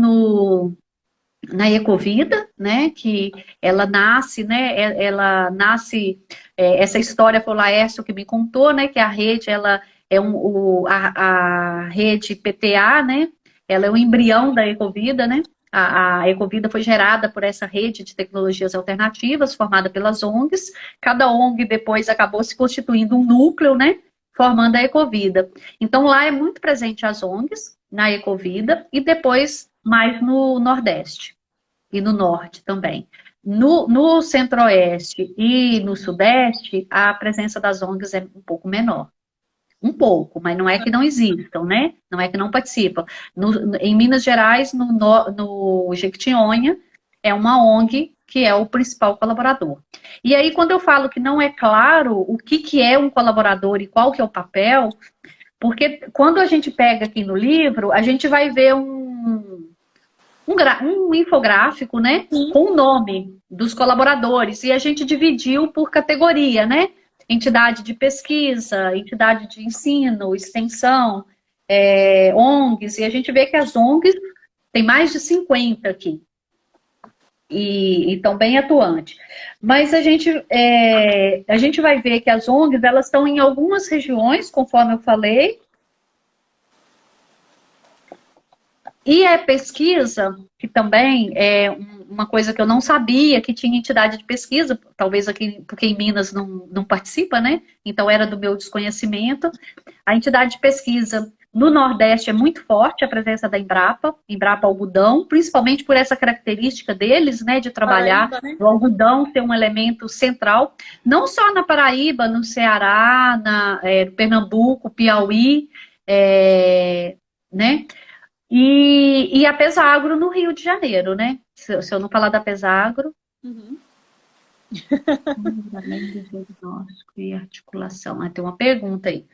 na Ecovida, né, que ela nasce, né, essa história foi o Laércio que me contou, né, que a rede, ela a rede PTA, né, ela é o embrião da Ecovida, né, a Ecovida foi gerada por essa rede de tecnologias alternativas, formada pelas ONGs, cada ONG depois acabou se constituindo um núcleo, né, formando a Ecovida. Então lá é muito presente as ONGs, na Ecovida, e depois mais no Nordeste e no Norte também. No Centro-Oeste e no Sudeste, a presença das ONGs é um pouco menor. Um pouco, mas não é que não existam, né? Não é que não participam. Em Minas Gerais, no Jequitinhonha, é uma ONG que é o principal colaborador. E aí, quando eu falo que não é claro o que é um colaborador e qual que é o papel, porque quando a gente pega aqui no livro, a gente vai ver um infográfico, né? Sim. Com o nome dos colaboradores. E a gente dividiu por categoria, né? Entidade de pesquisa, entidade de ensino, extensão, ONGs. E a gente vê que as ONGs tem mais de 50 aqui. E estão bem atuantes. Mas a gente vai ver que as ONGs, elas estão em algumas regiões, conforme eu falei. E a pesquisa, que também é uma coisa que eu não sabia, que tinha entidade de pesquisa, talvez aqui, porque em Minas não participa, né? Então era do meu desconhecimento. A entidade de pesquisa no Nordeste é muito forte, a presença da Embrapa Algodão, principalmente por essa característica deles, né? De trabalhar o algodão ser um elemento central, não só na Paraíba, no Ceará, no Pernambuco, Piauí, né? E a Pesagro no Rio de Janeiro, né? Se eu não falar da Pesagro. Uhum. E articulação. Tem uma pergunta aí.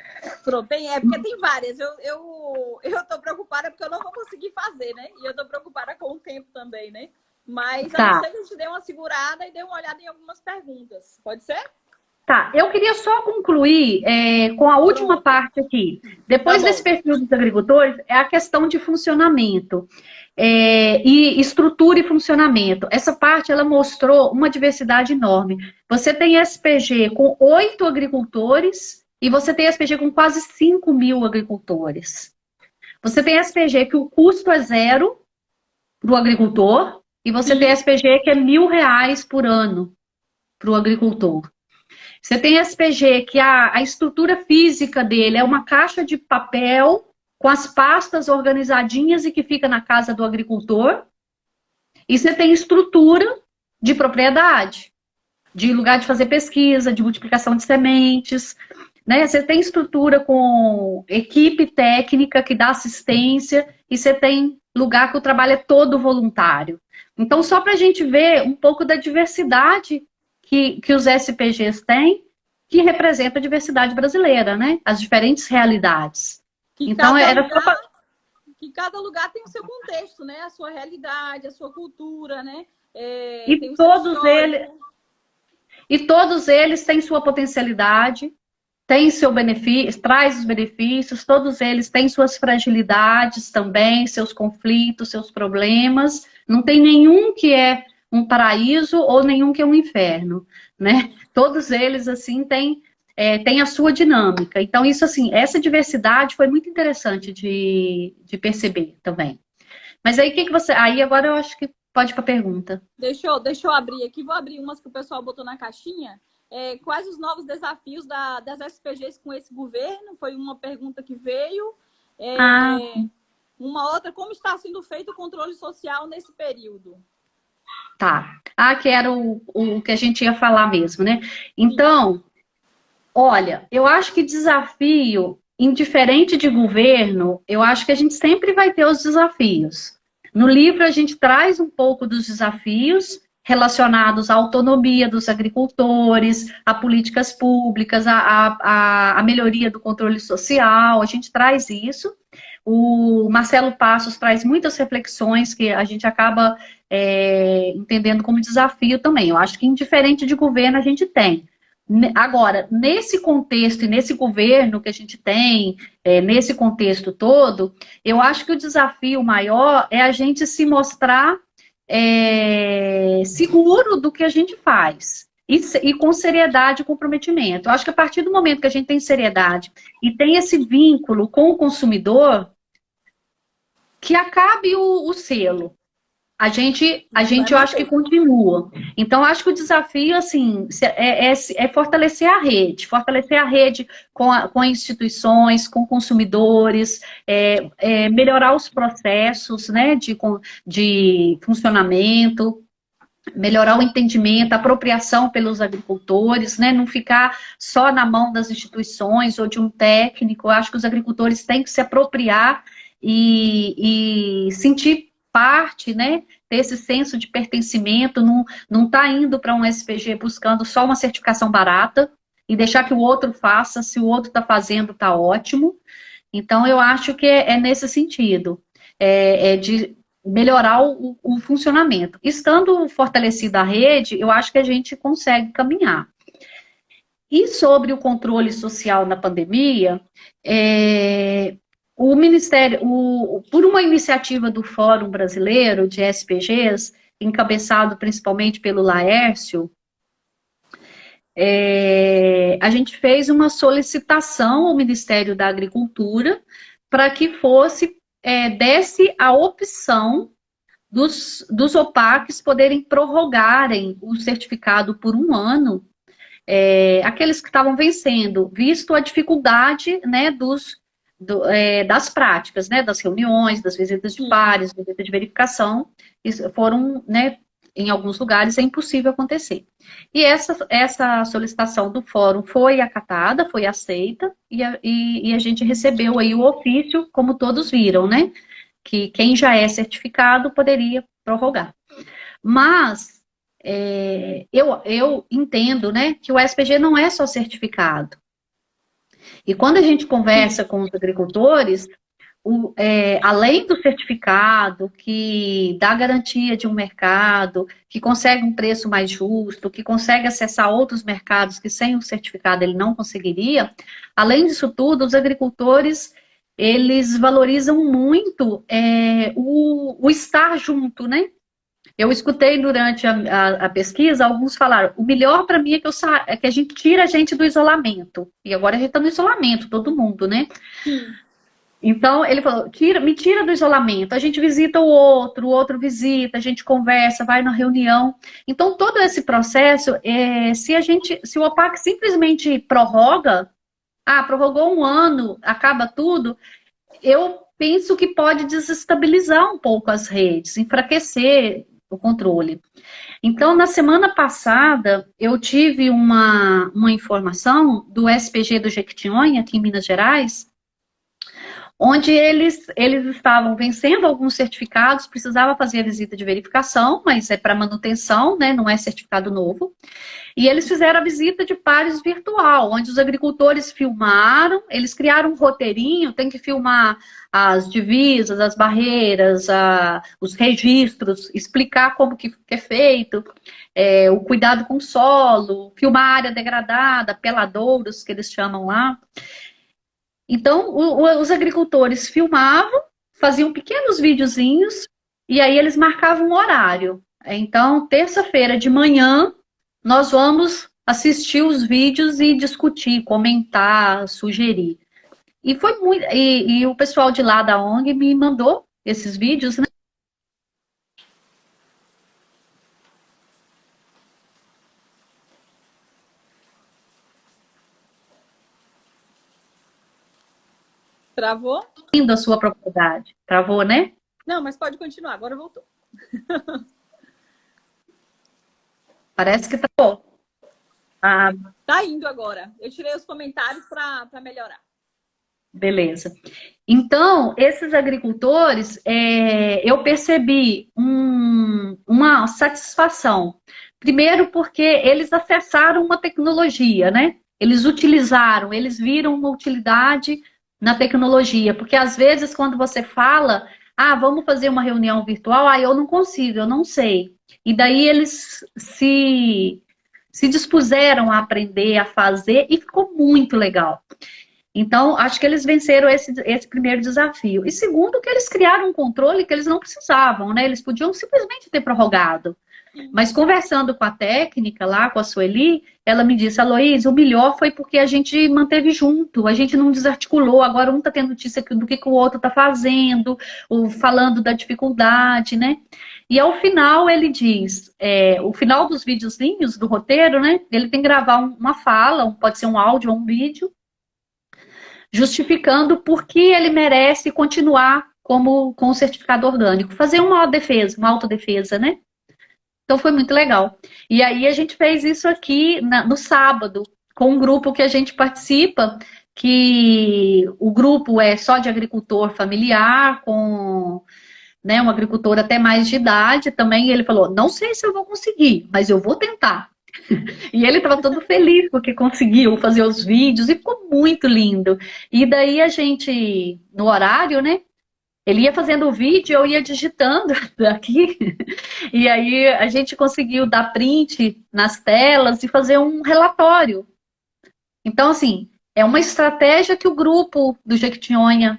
Pronto, porque tem várias. Eu tô preocupada porque eu não vou conseguir fazer, né? E eu tô preocupada com o tempo também, né? Mas a não ser que a gente dê uma segurada e dê uma olhada em algumas perguntas. Pode ser? Tá, eu queria só concluir com a última parte aqui. Depois desse perfil dos agricultores, é a questão de funcionamento. e estrutura e funcionamento. Essa parte, ela mostrou uma diversidade enorme. Você tem SPG com 8 agricultores e você tem SPG com quase 5 mil agricultores. Você tem SPG que o custo é zero para o agricultor e você tem SPG que é R$ 1.000 por ano para o agricultor. Você tem SPG que a estrutura física dele é uma caixa de papel com as pastas organizadinhas e que fica na casa do agricultor. E você tem estrutura de propriedade, de lugar de fazer pesquisa, de multiplicação de sementes, né? Você tem estrutura com equipe técnica que dá assistência e você tem lugar que o trabalho é todo voluntário. Então, só para a gente ver um pouco da diversidade que os SPGs têm, que representa a diversidade brasileira, né? As diferentes realidades. Então, que cada lugar tem o seu contexto, né? A sua realidade, a sua cultura, né? E todos eles têm sua potencialidade, têm seu benefício, traz os benefícios, todos eles têm suas fragilidades também, seus conflitos, seus problemas. Não tem nenhum que é um paraíso ou nenhum que é um inferno, né? Todos eles, assim, têm a sua dinâmica. Então, isso, assim, essa diversidade foi muito interessante de perceber também. Mas aí, o que você... Aí, agora eu acho que pode ir para a pergunta. Deixa eu abrir aqui. Vou abrir umas que o pessoal botou na caixinha. Quais os novos desafios das SPGs com esse governo? Foi uma pergunta que veio. Uma outra, como está sendo feito o controle social nesse período? Tá. Que era o que a gente ia falar mesmo, né? Então... Olha, eu acho que desafio, indiferente de governo, eu acho que a gente sempre vai ter os desafios. No livro a gente traz um pouco dos desafios relacionados à autonomia dos agricultores, a políticas públicas, a melhoria do controle social, a gente traz isso. O Marcelo Passos traz muitas reflexões que a gente acaba entendendo como desafio também. Eu acho que indiferente de governo a gente tem. Agora, nesse contexto e nesse governo que a gente tem, nesse contexto todo, eu acho que o desafio maior é a gente se mostrar seguro do que a gente faz e com seriedade e comprometimento. Eu acho que a partir do momento que a gente tem seriedade e tem esse vínculo com o consumidor, que acabe o selo. A gente eu acho que continua. Então, acho que o desafio, assim, é fortalecer a rede com instituições, com consumidores, melhorar os processos, né, de funcionamento, melhorar o entendimento, a apropriação pelos agricultores, né, não ficar só na mão das instituições ou de um técnico. Eu acho que os agricultores têm que se apropriar e sentir parte, né, ter esse senso de pertencimento, não tá indo para um SPG buscando só uma certificação barata e deixar que o outro faça, se o outro está fazendo, tá ótimo. Então, eu acho que é nesse sentido, de melhorar o funcionamento. Estando fortalecida a rede, eu acho que a gente consegue caminhar. E sobre o controle social na pandemia, o Ministério, por uma iniciativa do Fórum Brasileiro de SPGs, encabeçado principalmente pelo Laércio, a gente fez uma solicitação ao Ministério da Agricultura para que desse a opção dos OPACs poderem prorrogarem o certificado por 1 ano, aqueles que estavam vencendo, visto a dificuldade, né, das práticas, né, das reuniões, das visitas de pares, visitas de verificação, foram, né, em alguns lugares é impossível acontecer. E essa solicitação do fórum foi acatada, foi aceita, e a gente recebeu aí o ofício, como todos viram, né, que quem já é certificado poderia prorrogar. Mas eu entendo, né, que o SPG não é só certificado. E quando a gente conversa com os agricultores, além do certificado, que dá garantia de um mercado, que consegue um preço mais justo, que consegue acessar outros mercados que sem o certificado ele não conseguiria, além disso tudo, os agricultores eles valorizam muito o estar junto, né? Eu escutei durante a pesquisa, alguns falaram, o melhor para mim é que a gente tira a gente do isolamento. E agora a gente está no isolamento, todo mundo, né? Sim. Então, ele falou, me tira do isolamento. A gente visita o outro visita, a gente conversa, vai na reunião. Então, todo esse processo, se o OPAC simplesmente prorroga, prorrogou um ano, acaba tudo, eu penso que pode desestabilizar um pouco as redes, enfraquecer o controle. Então, na semana passada, eu tive uma informação do SPG do Jequitinhonha, aqui em Minas Gerais, onde eles estavam vencendo alguns certificados, precisava fazer a visita de verificação, mas é para manutenção, né, não é certificado novo. E eles fizeram a visita de pares virtual, onde os agricultores filmaram, eles criaram um roteirinho, tem que filmar as divisas, as barreiras, os registros, explicar como que é feito, o cuidado com o solo, filmar a área degradada, peladouros, que eles chamam lá. Então, os agricultores filmavam, faziam pequenos videozinhos, e aí eles marcavam um horário. Então, terça-feira de manhã, nós vamos assistir os vídeos e discutir, comentar, sugerir. E foi muito. E o pessoal de lá da ONG me mandou esses vídeos, né? Travou? Da sua propriedade. Travou, né? Não, mas pode continuar, agora voltou. Parece que travou. Tá indo agora. Eu tirei os comentários para melhorar. Beleza. Então, esses agricultores, eu percebi uma satisfação. Primeiro porque eles acessaram uma tecnologia, né? Eles utilizaram, eles viram uma utilidade na tecnologia. Porque às vezes quando você fala, vamos fazer uma reunião virtual, eu não consigo, eu não sei. E daí eles se dispuseram a aprender, a fazer, e ficou muito legal. Então, acho que eles venceram esse primeiro desafio. E segundo, que eles criaram um controle que eles não precisavam, né? Eles podiam simplesmente ter prorrogado. Mas conversando com a técnica lá, com a Sueli, ela me disse, Aloísio, o melhor foi porque a gente manteve junto, a gente não desarticulou, agora um está tendo notícia do que o outro está fazendo, ou falando da dificuldade, né? E ao final ele diz, o final dos videozinhos do roteiro, né? Ele tem que gravar uma fala, pode ser um áudio ou um vídeo, justificando por que ele merece continuar com o certificado orgânico. Fazer uma defesa, uma autodefesa, né? Então foi muito legal. E aí a gente fez isso aqui no sábado, com um grupo que a gente participa, que o grupo é só de agricultor familiar, com um agricultor até mais de idade também. E ele falou, não sei se eu vou conseguir, mas eu vou tentar. E ele estava todo feliz porque conseguiu fazer os vídeos e ficou muito lindo. E daí a gente, no horário, né? Ele ia fazendo o vídeo, eu ia digitando aqui. E aí a gente conseguiu dar print nas telas e fazer um relatório. Então, assim, é uma estratégia que o grupo do Jequitinhonha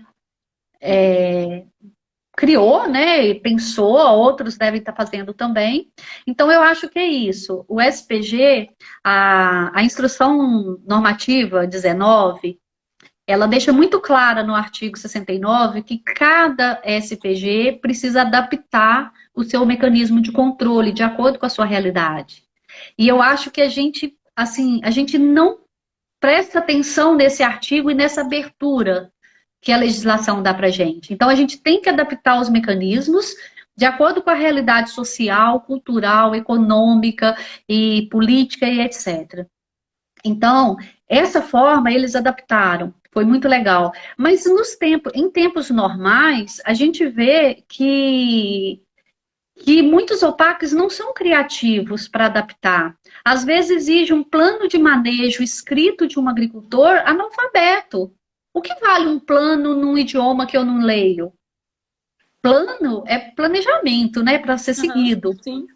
criou, né, e pensou, outros devem estar fazendo também. Então, eu acho que é isso. O SPG, a Instrução Normativa 19, ela deixa muito clara no artigo 69 que cada SPG precisa adaptar o seu mecanismo de controle de acordo com a sua realidade. E eu acho que a gente não presta atenção nesse artigo e nessa abertura que a legislação dá para a gente. Então, a gente tem que adaptar os mecanismos de acordo com a realidade social, cultural, econômica e política e etc. Então, essa forma eles adaptaram. Foi muito legal. Mas em tempos normais, a gente vê que muitos OPACs não são criativos para adaptar. Às vezes exige um plano de manejo escrito de um agricultor analfabeto. O que vale um plano num idioma que eu não leio? Plano é planejamento, né, para ser seguido. Sim.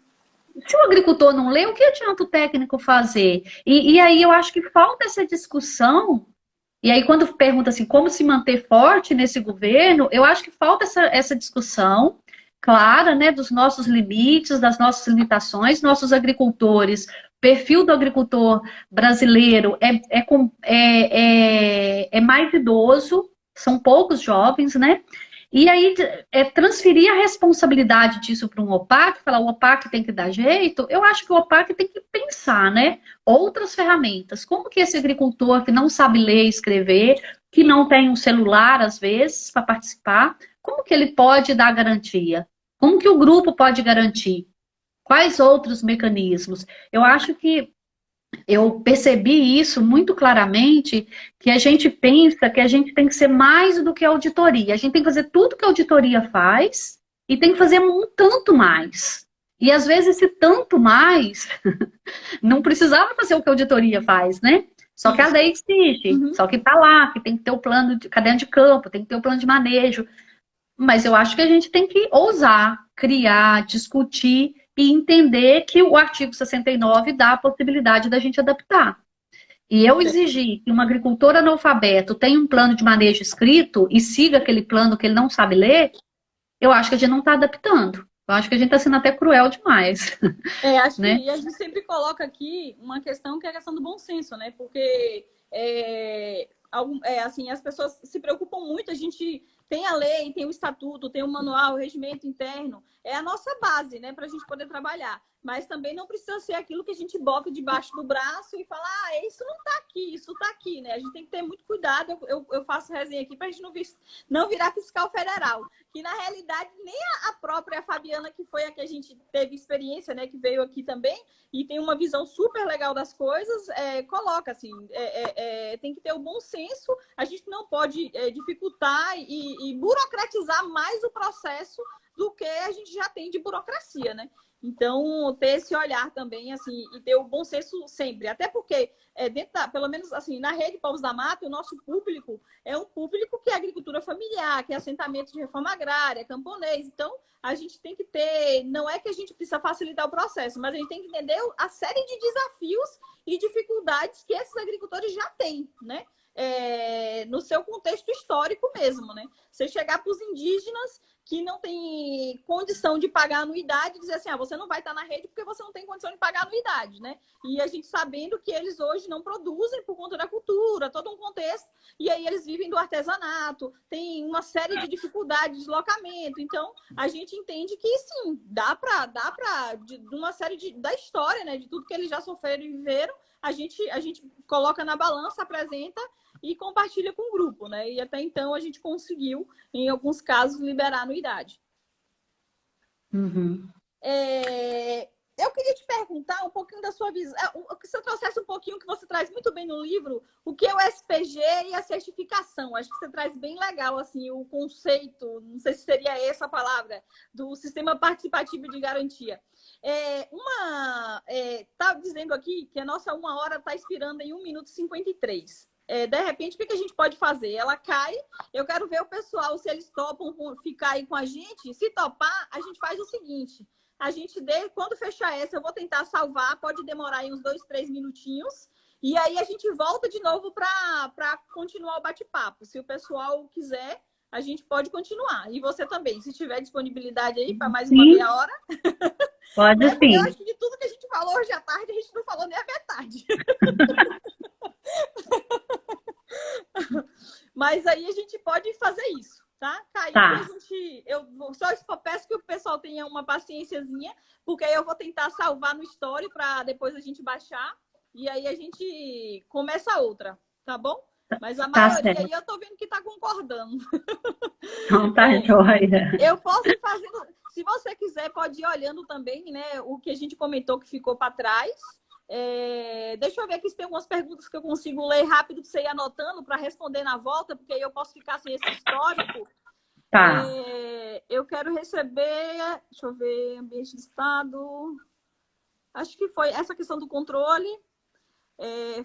Se o agricultor não lê, o que adianta o técnico fazer? E aí eu acho que falta essa discussão E aí, quando pergunta assim, como se manter forte nesse governo, eu acho que falta essa discussão clara, né, dos nossos limites, das nossas limitações, nossos agricultores. O perfil do agricultor brasileiro é mais idoso, são poucos jovens, né? E aí, transferir a responsabilidade disso para um OPAC, falar o OPAC tem que dar jeito, eu acho que o OPAC tem que pensar, né? Outras ferramentas. Como que esse agricultor que não sabe ler e escrever, que não tem um celular, às vezes, para participar, como que ele pode dar garantia? Como que o grupo pode garantir? Quais outros mecanismos? Eu acho que eu percebi isso muito claramente, que a gente pensa que a gente tem que ser mais do que a auditoria. A gente tem que fazer tudo que a auditoria faz e tem que fazer um tanto mais. E às vezes esse tanto mais não precisava fazer o que a auditoria faz, né? Só que a lei exige, só que está lá, que tem que ter o plano de caderno de campo, tem que ter o plano de manejo. Mas eu acho que a gente tem que ousar, criar, discutir e entender que o artigo 69 dá a possibilidade da gente adaptar. E eu exigir que um agricultor analfabeto tenha um plano de manejo escrito e siga aquele plano que ele não sabe ler, eu acho que a gente não está adaptando. Eu acho que a gente está sendo até cruel demais. Acho né? que a gente sempre coloca aqui uma questão que é a questão do bom senso, né? Porque assim, as pessoas se preocupam muito, a gente tem a lei, tem o estatuto, tem o manual, o regimento interno, é a nossa base, né, para a gente poder trabalhar. Mas também não precisa ser aquilo que a gente bota debaixo do braço e fala, isso não está aqui, isso está aqui, né? A gente tem que ter muito cuidado. Eu faço resenha aqui para a gente não virar fiscal federal. Que na realidade nem a própria Fabiana, que foi a que a gente teve experiência, né, que veio aqui também, e tem uma visão super legal das coisas, coloca assim, tem que ter o bom senso, a gente não pode dificultar e burocratizar mais o processo do que a gente já tem de burocracia, né? Então, ter esse olhar também, assim, e ter o bom senso sempre. Até porque, pelo menos assim, na Rede Povos da Mata, o nosso público é um público que é agricultura familiar, que é assentamento de reforma agrária, camponês. Então, a gente tem que ter... Não é que a gente precisa facilitar o processo, mas a gente tem que entender a série de desafios e dificuldades que esses agricultores já têm, né? No seu contexto histórico mesmo, né? Você chegar para os indígenas que não tem condição de pagar anuidade, dizer assim, você não vai estar na rede porque você não tem condição de pagar anuidade, né? E a gente sabendo que eles hoje não produzem por conta da cultura, todo um contexto, e aí eles vivem do artesanato, tem uma série de dificuldades de deslocamento, então a gente entende que sim, dá para de uma série da história, né, de tudo que eles já sofreram e viveram, a gente coloca na balança, apresenta e compartilha com o grupo, né? E até então a gente conseguiu, em alguns casos, liberar a anuidade. Uhum. Eu queria te perguntar um pouquinho da sua visão, que você trouxesse um pouquinho, que você traz muito bem no livro, o que é o SPG e a certificação. Acho que você traz bem legal, assim, o conceito, não sei se seria essa a palavra, do sistema participativo de garantia. Tá dizendo aqui que a nossa 1 hora está expirando em 1 minuto e 53. De repente, o que a gente pode fazer? Ela cai, eu quero ver o pessoal, se eles topam ficar aí com a gente. Se topar, a gente faz o seguinte, quando fechar essa, eu vou tentar salvar, pode demorar aí uns 2, 3 minutinhos, e aí a gente volta de novo para continuar o bate-papo. Se o pessoal quiser, a gente pode continuar. E você também, se tiver disponibilidade aí para mais uma meia hora. Pode né? sim. Eu acho que de tudo que a gente falou hoje à tarde, a gente não falou nem a metade. Mas aí a gente pode fazer isso, tá? Caio, Tá. eu só peço que o pessoal tenha uma paciênciazinha, porque aí eu vou tentar salvar no story para depois a gente baixar e aí a gente começa outra, tá bom? Mas a maioria aí eu tô vendo que tá concordando. Então tá joia. Eu posso ir fazendo, se você quiser, pode ir olhando também, né, o que a gente comentou que ficou para trás. Deixa eu ver aqui se tem algumas perguntas que eu consigo ler rápido para você ir anotando para responder na volta, porque aí eu posso ficar sem esse histórico. Tá. Eu quero receber, deixa eu ver, ambiente de estado. Acho que foi essa questão do controle.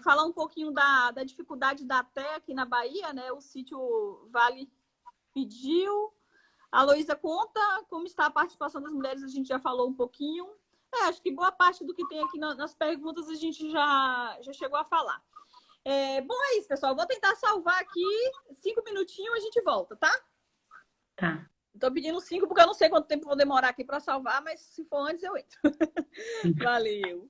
Falar um pouquinho da dificuldade da TE aqui na Bahia, né? O sítio Vale pediu. A Luísa conta como está a participação das mulheres, a gente já falou um pouquinho. Acho que boa parte do que tem aqui nas perguntas a gente já chegou a falar. Bom, é isso, pessoal. Eu vou tentar salvar aqui 5 minutinhos, a gente volta, tá? Tá. Tô pedindo 5 porque eu não sei quanto tempo vou demorar aqui para salvar, mas se for antes eu entro. Valeu.